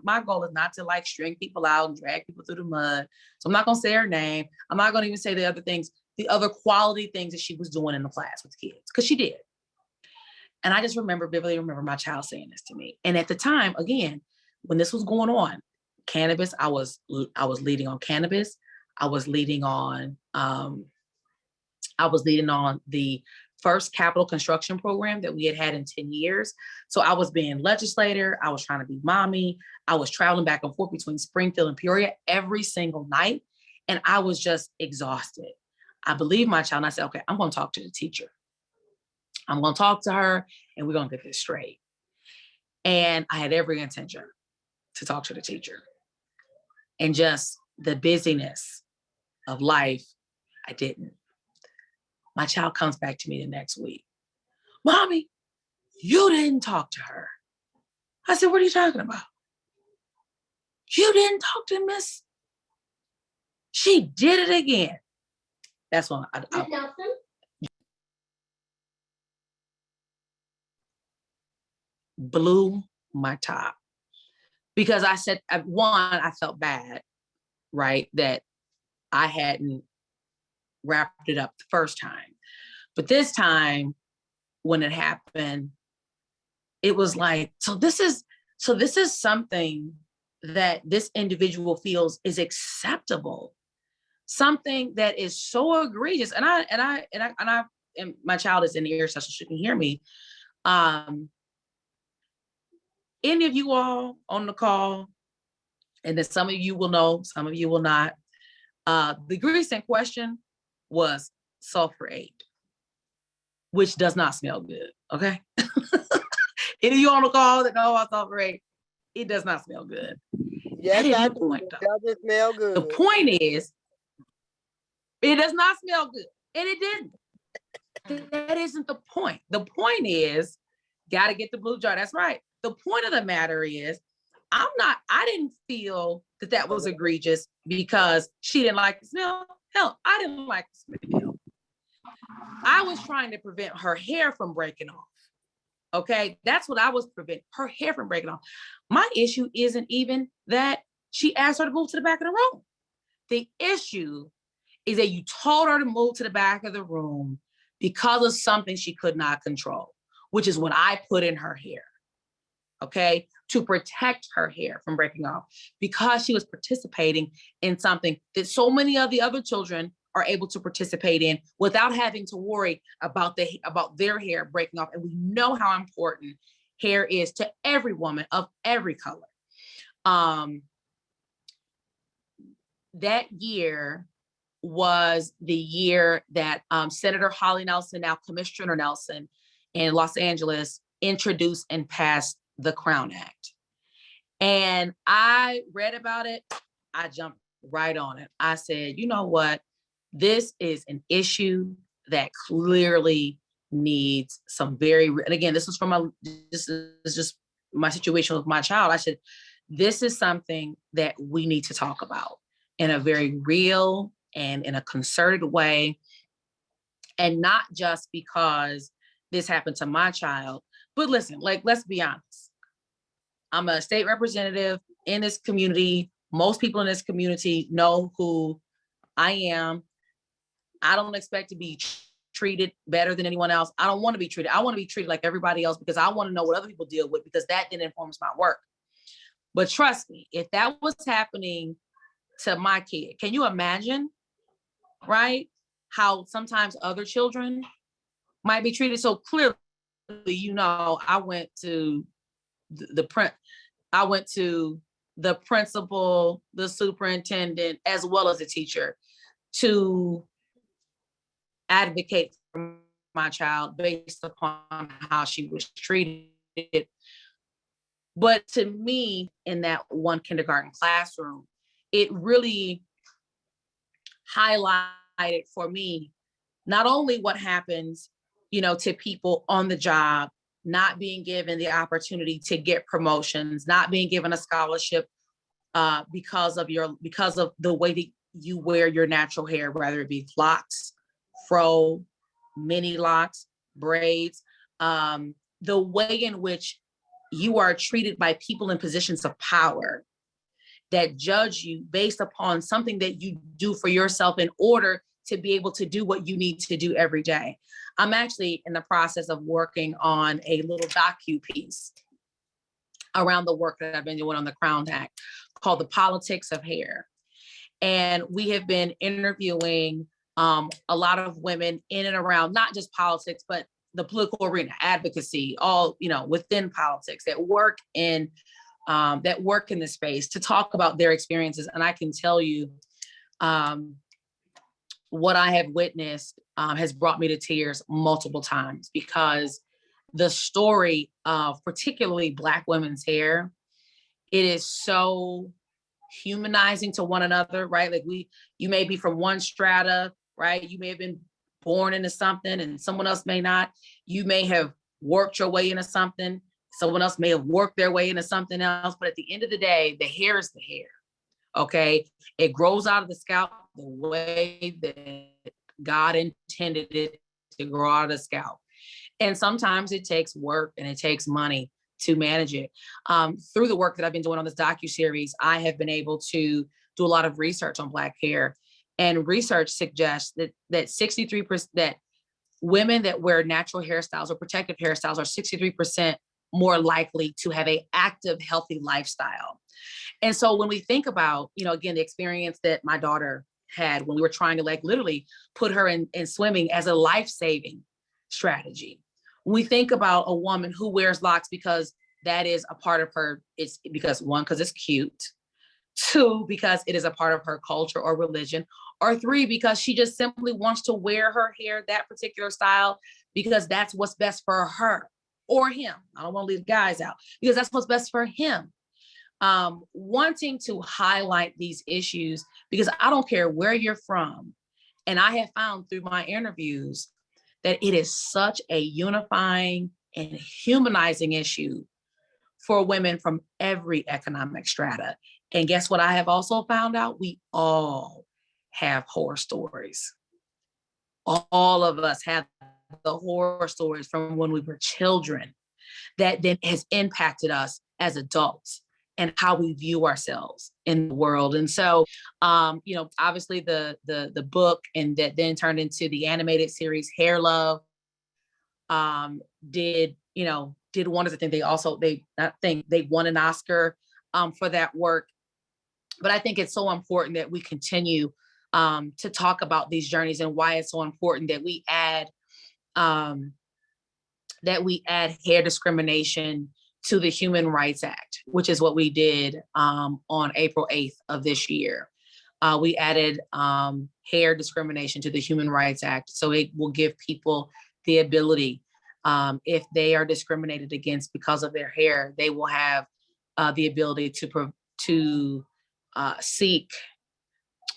my goal is not to like string people out and drag people through the mud. So I'm not gonna say her name. I'm not gonna even say the other things, the other quality things that she was doing in the class with kids, because she did. And I just vividly remember my child saying this to me. And at the time, again, when this was going on, cannabis, I was leading on cannabis. I was leading on the first capital construction program that we had in 10 years. So I was being legislator. I was trying to be mommy. I was traveling back and forth between Springfield and Peoria every single night. And I was just exhausted. I believed my child, and I said, okay, I'm going to talk to the teacher. I'm going to talk to her, and we're going to get this straight. And I had every intention to talk to the teacher. And just the busyness of life, I didn't. My child comes back to me the next week. Mommy, you didn't talk to her. I said, what are you talking about? You didn't talk to Miss. She did it again. That's when I blew my top. Because I said, one, I felt bad, right? That I hadn't wrapped it up the first time. But this time, when it happened, it was like, so this is something that this individual feels is acceptable. Something that is so egregious. And my child is in the ear, so she can hear me. Any of you all on the call, and then some of you will know, some of you will not. The grease in question was sulfur-8, which does not smell good, okay? Any of you on the call that know about sulfur-8, it does not smell good. Yes, I do. It doesn't smell good. The point is, it does not smell good, and it didn't. That isn't the point. The point is, got to get the blue jar. That's right. The point of the matter is, I didn't feel that was egregious because she didn't like the smell. Hell, I didn't like the smell. I was trying to prevent her hair from breaking off. Okay, that's what I was preventing, her hair from breaking off. My issue isn't even that she asked her to move to the back of the room. The issue is that you told her to move to the back of the room because of something she could not control, which is what I put in her hair. Okay, to protect her hair from breaking off, because she was participating in something that so many of the other children are able to participate in without having to worry about their hair breaking off. And we know how important hair is to every woman of every color. That year was the year that Senator Holly Nelson, now Commissioner Nelson in Los Angeles, introduced and passed the Crown Act. And I read about it. I jumped right on it. I said, you know what? This is an issue that clearly needs some and again, this is just my situation with my child. I said, this is something that we need to talk about in a very real and in a concerted way. And not just because this happened to my child, but listen, like, let's be honest. I'm a state representative in this community. Most people in this community know who I am. I don't expect to be treated better than anyone else. I don't want to be treated. I want to be treated like everybody else because I want to know what other people deal with, because that then informs my work. But trust me, if that was happening to my kid, can you imagine, right? How sometimes other children might be treated. So clearly, you know, I went to the principal, the superintendent, as well as the teacher, to advocate for my child based upon how she was treated. But to me, in that one kindergarten classroom, it really highlighted for me not only what happens, you know, to people on the job, not being given the opportunity to get promotions, not being given a scholarship because of the way that you wear your natural hair, whether it be locks, fro, mini locks, braids, the way in which you are treated by people in positions of power that judge you based upon something that you do for yourself in order to be able to do what you need to do every day. I'm actually in the process of working on a little docu-piece around the work that I've been doing on the Crown Act called The Politics of Hair. And we have been interviewing a lot of women in and around, not just politics, but the political arena, advocacy, all, within politics that work in the space to talk about their experiences. And I can tell you, what I have witnessed has brought me to tears multiple times, because the story of particularly Black women's hair, it is so humanizing to one another, right? Like you may be from one strata, right? You may have been born into something and someone else may not. You may have worked your way into something. Someone else may have worked their way into something else. But at the end of the day, the hair is the hair. Okay. It grows out of the scalp the way that God intended it to grow out of the scalp. And sometimes it takes work and it takes money to manage it. Through the work that I've been doing on this docuseries, I have been able to do a lot of research on Black hair. And research suggests that 63%, that women that wear natural hairstyles or protective hairstyles are 63% more likely to have an active, healthy lifestyle. And so when we think about, again, the experience that my daughter had when we were trying to literally put her in swimming as a life-saving strategy. When we think about a woman who wears locks because that is a part of her, it's because one, because it's cute, two, because it is a part of her culture or religion, or three, because she just simply wants to wear her hair that particular style because that's what's best for her or him. I don't want to leave guys out, because that's what's best for him. Wanting to highlight these issues, because I don't care where you're from. And I have found through my interviews that it is such a unifying and humanizing issue for women from every economic strata. And guess what I have also found out? We all have horror stories. All of us have the horror stories from when we were children that then has impacted us as adults and how we view ourselves in the world. And so, obviously the book, and that then turned into the animated series Hair Love, did wonders. I think they won an Oscar for that work. But I think it's so important that we continue to talk about these journeys, and why it's so important that we add hair discrimination to the Human Rights Act, which is what we did on April 8th of this year. We added hair discrimination to the Human Rights Act, so it will give people the ability, if they are discriminated against because of their hair, they will have the ability to seek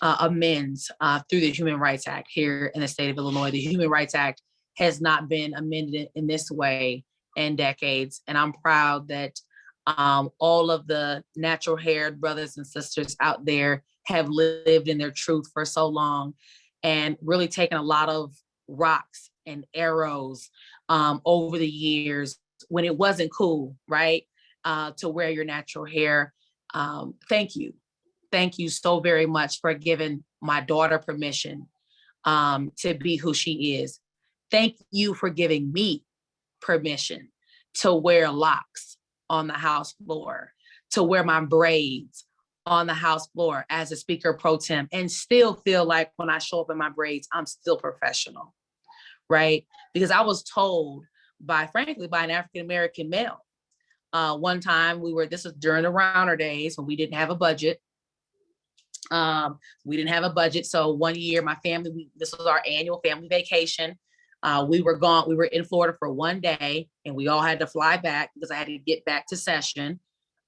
amends through the Human Rights Act here in the state of Illinois. The Human Rights Act has not been amended in this way in decades. And I'm proud that all of the natural haired brothers and sisters out there have lived in their truth for so long, and really taken a lot of rocks and arrows over the years when it wasn't cool, right? To wear your natural hair. Thank you. Thank you so very much for giving my daughter permission to be who she is. Thank you for giving me permission to wear locks on the House floor, to wear my braids on the House floor as a speaker pro tem, and still feel like when I show up in my braids, I'm still professional, right? Because I was told frankly, by an African-American male. One time this was during the Rauner days when we didn't have a budget. So one year, my family, this was our annual family vacation. We were in Florida for one day, and we all had to fly back because I had to get back to session.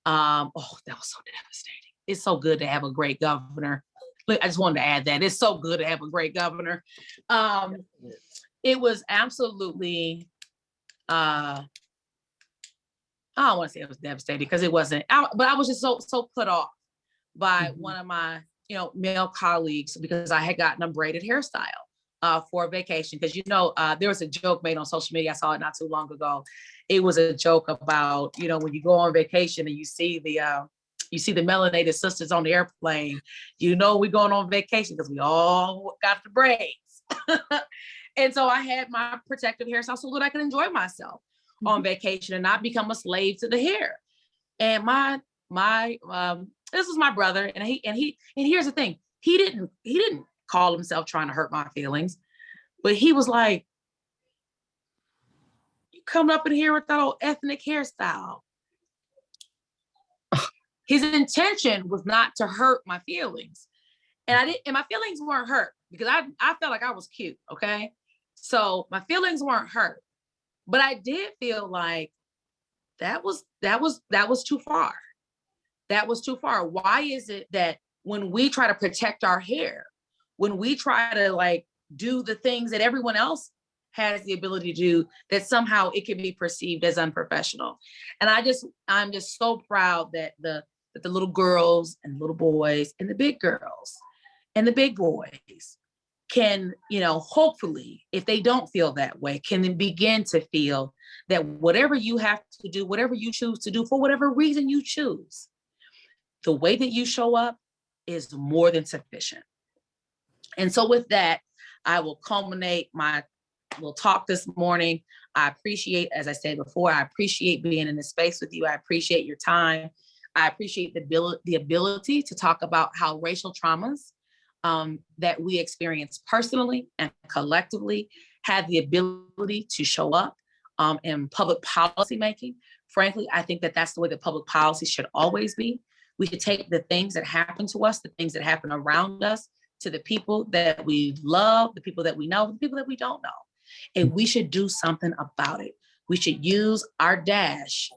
That was so devastating. It's so good to have a great governor. I just wanted to add that. It's so good to have a great governor. It was absolutely, I don't want to say it was devastating because it wasn't, but I was just so put off by one of my, male colleagues, because I had gotten a braided hairstyle for a vacation. Because, there was a joke made on social media. I saw it not too long ago. It was a joke about, when you go on vacation and you see the melanated sisters on the airplane, we're going on vacation because we all got the braids. And so I had my protective hairstyle so that I could enjoy myself on vacation and not become a slave to the hair. And this was my brother, and here's the thing, he didn't call himself trying to hurt my feelings, but he was like, "You coming up in here with that old ethnic hairstyle." His intention was not to hurt my feelings, and my feelings weren't hurt because I felt like I was cute, okay? So my feelings weren't hurt, but I did feel like that was too far. That was too far. Why is it that when we try to protect our hair, when we try to do the things that everyone else has the ability to do, that somehow it can be perceived as unprofessional? And I'm just so proud that the little girls and little boys and the big girls and the big boys can, hopefully, if they don't feel that way, can begin to feel that whatever you have to do, whatever you choose to do, for whatever reason you choose, the way that you show up is more than sufficient. And so with that, I will culminate my little talk this morning. I appreciate, as I said before, I appreciate being in this space with you. I appreciate your time. I appreciate the ability to talk about how racial traumas that we experience personally and collectively have the ability to show up in public policy making. Frankly, I think that that's the way that public policy should always be. We should take the things that happen to us, the things that happen around us, to the people that we love, the people that we know, the people that we don't know. And we should do something about it. We should use our dash.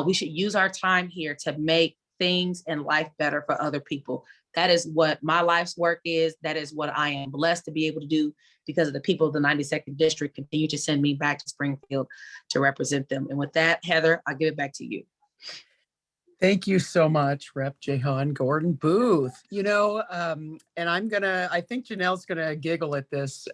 We should use our time here to make things in life better for other people. That is what my life's work is. That is what I am blessed to be able to do, because of the people of the 92nd District continue to send me back to Springfield to represent them. And with that, Heather, I'll give it back to you. Thank you so much, Rep. Jehan Gordon Booth. And I think Janelle's gonna giggle at this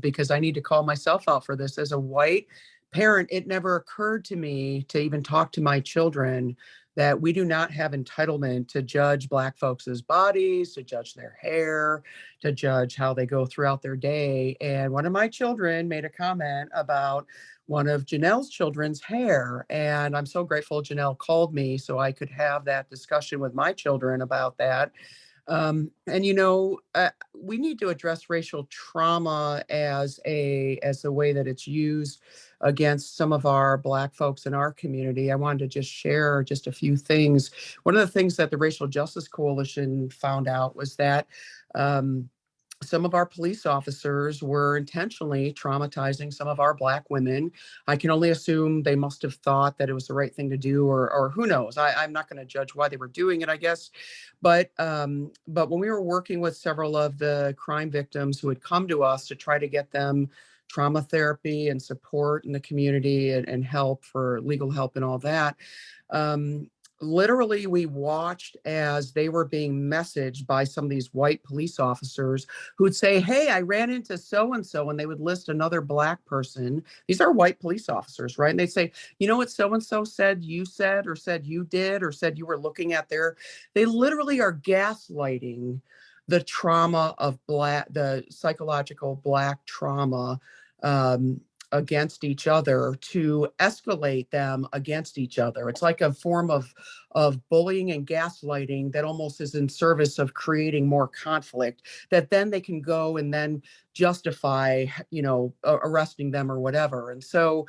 because I need to call myself out for this. As a white parent, it never occurred to me to even talk to my children that we do not have entitlement to judge Black folks' bodies, to judge their hair, to judge how they go throughout their day. And one of my children made a comment about one of Janelle's children's hair. And I'm so grateful Janelle called me so I could have that discussion with my children about that. We need to address racial trauma as a way that it's used against some of our Black folks in our community. I wanted to just share just a few things. One of the things that the Racial Justice Coalition found out was that some of our police officers were intentionally traumatizing some of our Black women. I can only assume they must have thought that it was the right thing to do, or who knows. I'm not going to judge why they were doing it, I guess. But when we were working with several of the crime victims who had come to us to try to get them trauma therapy and support in the community and help for legal help and all that, literally we watched as they were being messaged by some of these white police officers who'd say, "Hey, I ran into so-and-so," and they would list another Black person. These are white police officers, right? And they'd say, "You know what so-and-so said you said, or said you did, or said you were looking at their..." They literally are gaslighting the trauma of the psychological Black trauma against each other to escalate them against each other. It's like a form of bullying and gaslighting that almost is in service of creating more conflict that then they can go and then justify, arresting them or whatever. And so,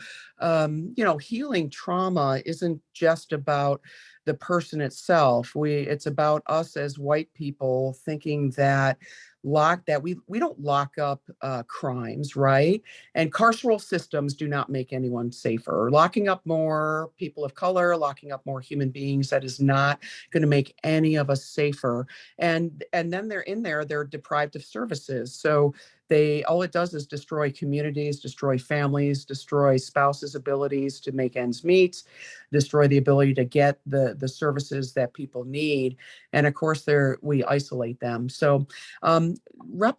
healing trauma isn't just about the person itself. It's about us as white people thinking that we don't lock up crimes, right? And carceral systems do not make anyone safer. Locking up more people of color, locking up more human beings, that is not going to make any of us safer. And then they're in there, they're deprived of services. So all it does is destroy communities, destroy families, destroy spouses' abilities to make ends meet, destroy the ability to get the services that people need. And of course, we isolate them. So Rep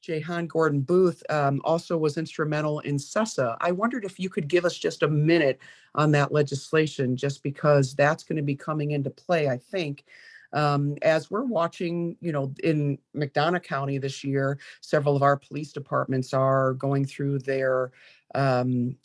Jehan Gordon Booth also was instrumental in CESA. I wondered if you could give us just a minute on that legislation, just because that's going to be coming into play, I think. As we're watching, in McDonough County this year, several of our police departments are going through their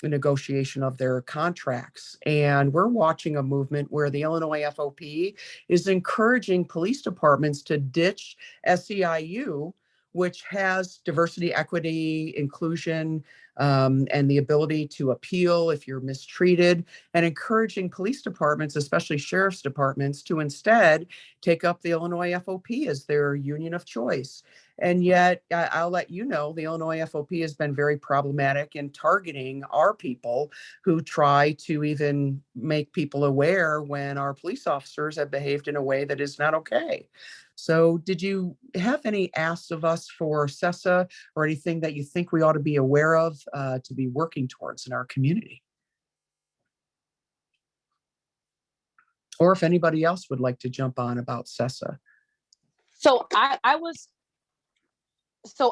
negotiation of their contracts. And we're watching a movement where the Illinois FOP is encouraging police departments to ditch SEIU, which has diversity, equity, inclusion, and the ability to appeal if you're mistreated, and encouraging police departments, especially sheriff's departments, to instead take up the Illinois FOP as their union of choice. And yet, I'll let you know, the Illinois FOP has been very problematic in targeting our people who try to even make people aware when our police officers have behaved in a way that is not okay. So did you have any asks of us for CESA or anything that you think we ought to be aware of to be working towards in our community? Or if anybody else would like to jump on about CESA. So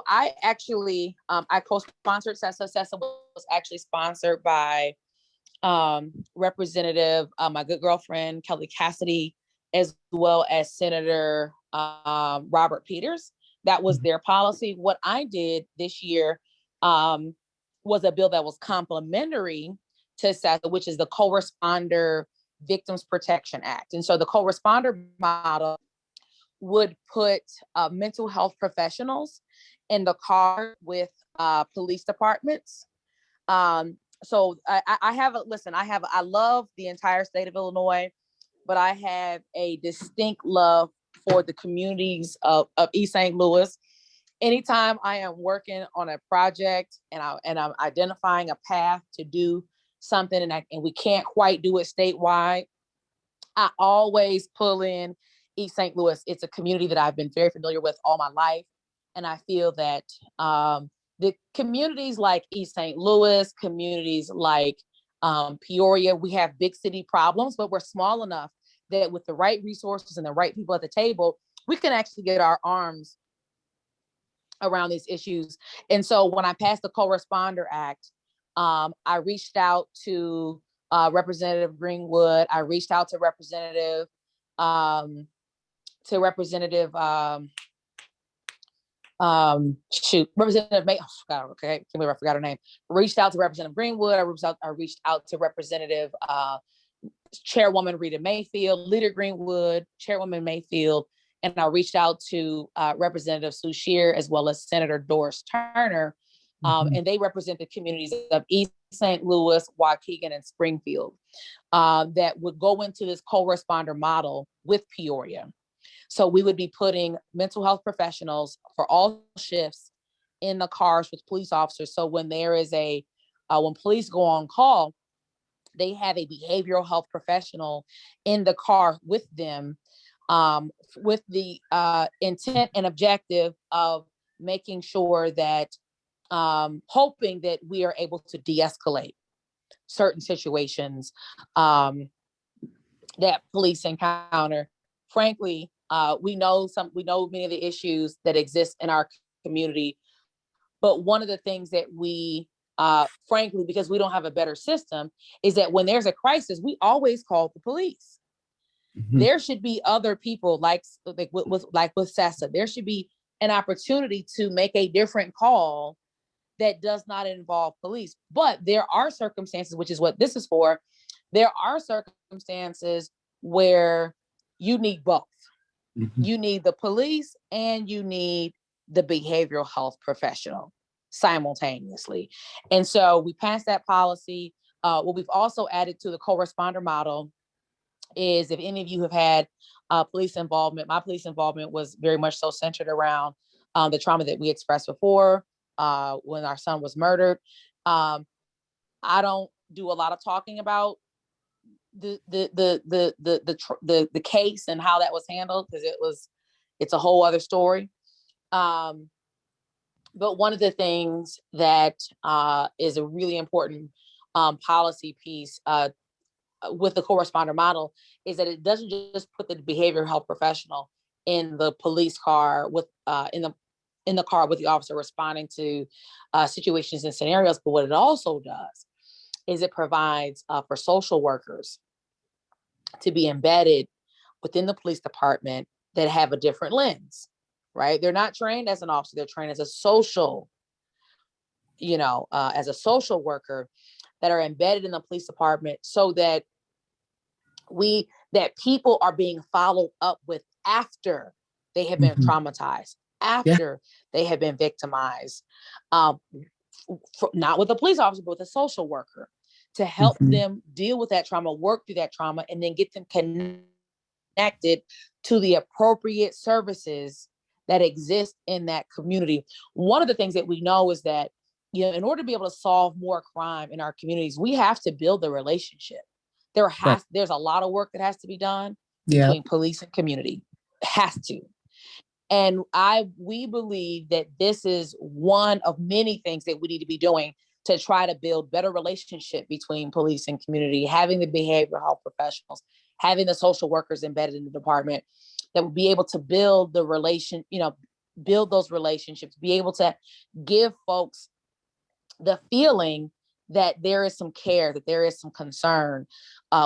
I actually, I co-sponsored CESA. CESA was actually sponsored by Representative, my good girlfriend, Kelly Cassidy, as well as Senator Robert Peters. That was their policy. What I did this year was a bill that was complementary to CESA, which is the Co-Responder Victims Protection Act. And so the co-responder model would put mental health professionals in the car with police departments. So I love the entire state of Illinois, but I have a distinct love for the communities of East St. Louis. Anytime I am working on a project and I'm identifying a path to do something and we can't quite do it statewide, I always pull in East St. Louis. It's a community that I've been very familiar with all my life. And I feel that the communities like East St. Louis, communities like Peoria, we have big city problems, but we're small enough that with the right resources and the right people at the table, we can actually get our arms around these issues. And so when I passed the Co-Responder Act, I reached out to Representative Greenwood. I reached out to Representative Representative May. Oh, God, okay, can't believe I forgot her name. Reached out to Representative Greenwood. I reached out to Representative Chairwoman Rita Mayfield, Leader Greenwood, Chairwoman Mayfield, and I reached out to Representative Sue Shear as well as Senator Doris Turner, and they represent the communities of East St. Louis, Waukegan, and Springfield that would go into this co-responder model with Peoria. So we would be putting mental health professionals for all shifts in the cars with police officers. So when there is when police go on call, they have a behavioral health professional in the car with them with the intent and objective of making sure that, hoping that we are able to de-escalate certain situations that police encounter. Frankly, we know many of the issues that exist in our community, but one of the things that we, frankly, because we don't have a better system, is that when there's a crisis, we always call the police. There should be other people like with CESA. There should be an opportunity to make a different call that does not involve police. But there are circumstances, which is what this is for. There are circumstances where you need both. You need the police and you need the behavioral health professional simultaneously. And so we passed that policy. What we've also added to the co-responder model is, if any of you have had police involvement, my police involvement was very much so centered around the trauma that we expressed before when our son was murdered. I don't do a lot of talking about the case and how that was handled, because it's a whole other story. But one of the things that is a really important policy piece with the co-responder model is that it doesn't just put the behavioral health professional in the police car with in the car with the officer responding to situations and scenarios. But what it also does is it provides for social workers to be embedded within the police department that have a different lens, right? They're not trained as an officer, they're trained as a social, as a social worker, that are embedded in the police department, so that people are being followed up with after they have been traumatized, after they have been victimized, not with a police officer, but with a social worker, to help them deal with that trauma, work through that trauma, and then get them connected to the appropriate services that exist in that community. One of the things that we know is that, in order to be able to solve more crime in our communities, we have to build the relationship. There's a lot of work that has to be done between police and community. Has to. And we believe that this is one of many things that we need to be doing to try to build better relationship between police and community, having the behavioral health professionals, having the social workers embedded in the department that will be able to build the build those relationships, be able to give folks the feeling that there is some care, that there is some concern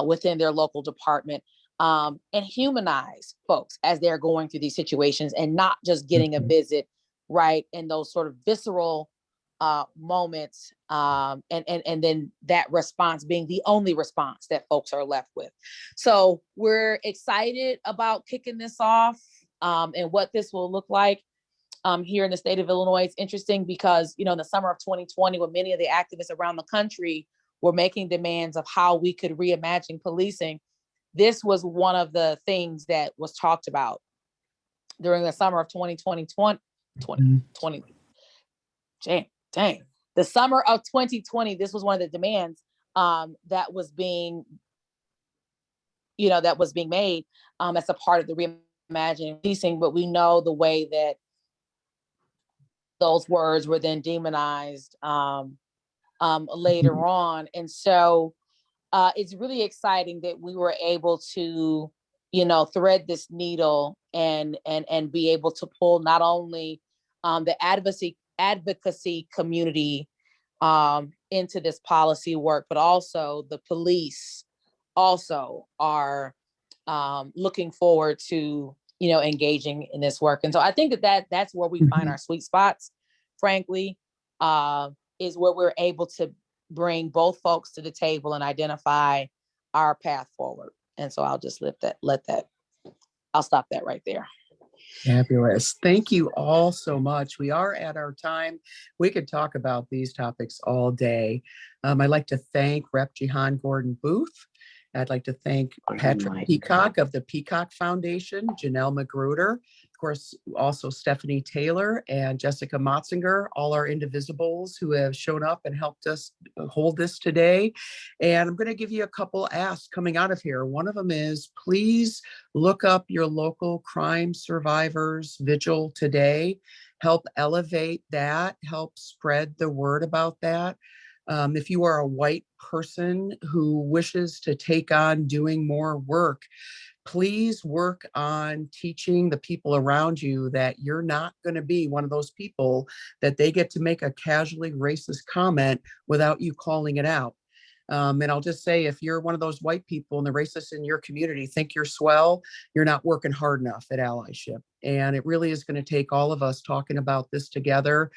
within their local department, and humanize folks as they're going through these situations, and not just getting a visit, right, in those sort of visceral moments, and then that response being the only response that folks are left with. So we're excited about kicking this off, and what this will look like here in the state of Illinois. It's interesting because, in the summer of 2020, when many of the activists around the country were making demands of how we could reimagine policing, this was one of the things that was talked about during the summer of 2020, the summer of 2020. This was one of the demands that was being made as a part of the reimagining policing. But we know the way that those words were then demonized later on. And so it's really exciting that we were able to, thread this needle and be able to pull not only the advocacy community into this policy work, but also the police also are looking forward to, engaging in this work. And so I think that's where we find our sweet spots, frankly, is where we're able to bring both folks to the table and identify our path forward. And so I'll just I'll stop that right there. Fabulous. Thank you all so much. We are at our time. We could talk about these topics all day. I'd like to thank Rep. Jehan Gordon Booth. I'd like to thank Patrick Peacock of the Peacock Foundation, Janelle McGruder, of course, also Stephanie Taylor and Jessica Motzinger, all our Indivisibles who have shown up and helped us hold this today. And I'm going to give you a couple asks coming out of here. One of them is, please look up your local crime survivors vigil today. Help elevate that, help spread the word about that. If you are a white person who wishes to take on doing more work, please work on teaching the people around you that you're not going to be one of those people that they get to make a casually racist comment without you calling it out. And I'll just say, if you're one of those white people and the racists in your community think you're swell, you're not working hard enough at allyship. And it really is going to take all of us talking about this together.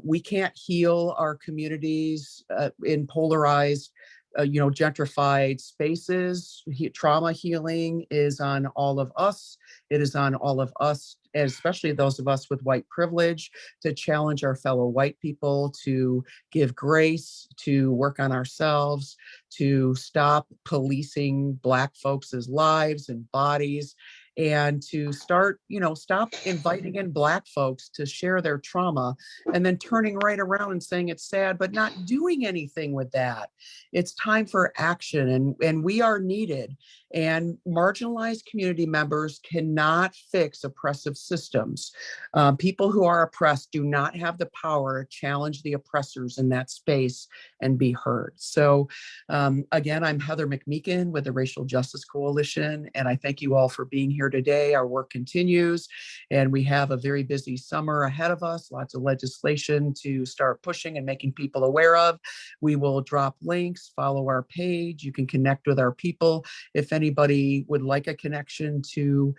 We can't heal our communities in polarized, gentrified spaces. Trauma healing is on all of us. It is on all of us, especially those of us with white privilege, to challenge our fellow white people, to give grace, to work on ourselves, to stop policing Black folks' lives and bodies, and to stop inviting in Black folks to share their trauma and then turning right around and saying it's sad, but not doing anything with that. It's time for action, and we are needed. And marginalized community members cannot fix oppressive systems. People who are oppressed do not have the power to challenge the oppressors in that space and be heard. So again, I'm Heather McMeekan with the Racial Justice Coalition, and I thank you all for being here today. Our work continues, and we have a very busy summer ahead of us, lots of legislation to start pushing and making people aware of. We will drop links, follow our page. You can connect with our people. If anybody would like a connection to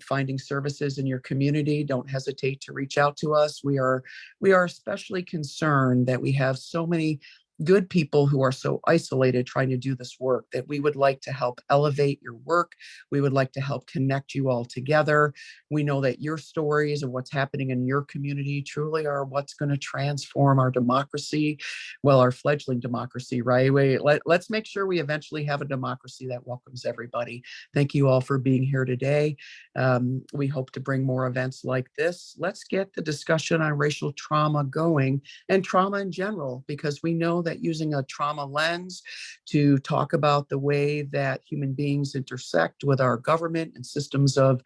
finding services in your community, don't hesitate to reach out to us. We are especially concerned that we have so many good people who are so isolated trying to do this work, that we would like to help elevate your work. We would like to help connect you all together. We know that your stories of what's happening in your community truly are what's going to transform our democracy, well, our fledgling democracy, right? Let's make sure we eventually have a democracy that welcomes everybody. Thank you all for being here today. We hope to bring more events like this. Let's get the discussion on racial trauma going, and trauma in general, because we know that using a trauma lens to talk about the way that human beings intersect with our government and systems of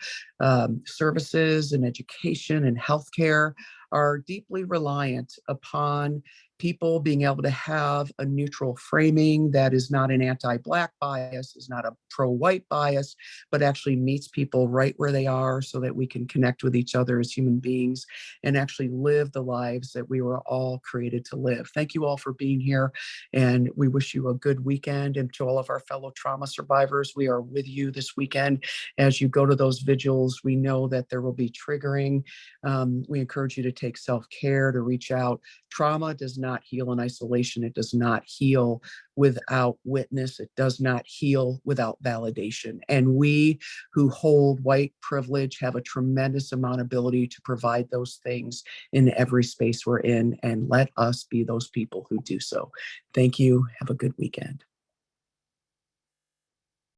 services and education and healthcare are deeply reliant upon people being able to have a neutral framing that is not an anti-Black bias, is not a pro-white bias, but actually meets people right where they are so that we can connect with each other as human beings and actually live the lives that we were all created to live. Thank you all for being here, and we wish you a good weekend. And to all of our fellow trauma survivors, we are with you this weekend as you go to those vigils. We know that there will be triggering. We encourage you to take self-care, to reach out. Trauma does not heal in isolation. It does not heal without witness. It does not heal without validation. And we who hold white privilege have a tremendous amount of ability to provide those things in every space we're in, and let us be those people who do so. Thank you. Have a good weekend.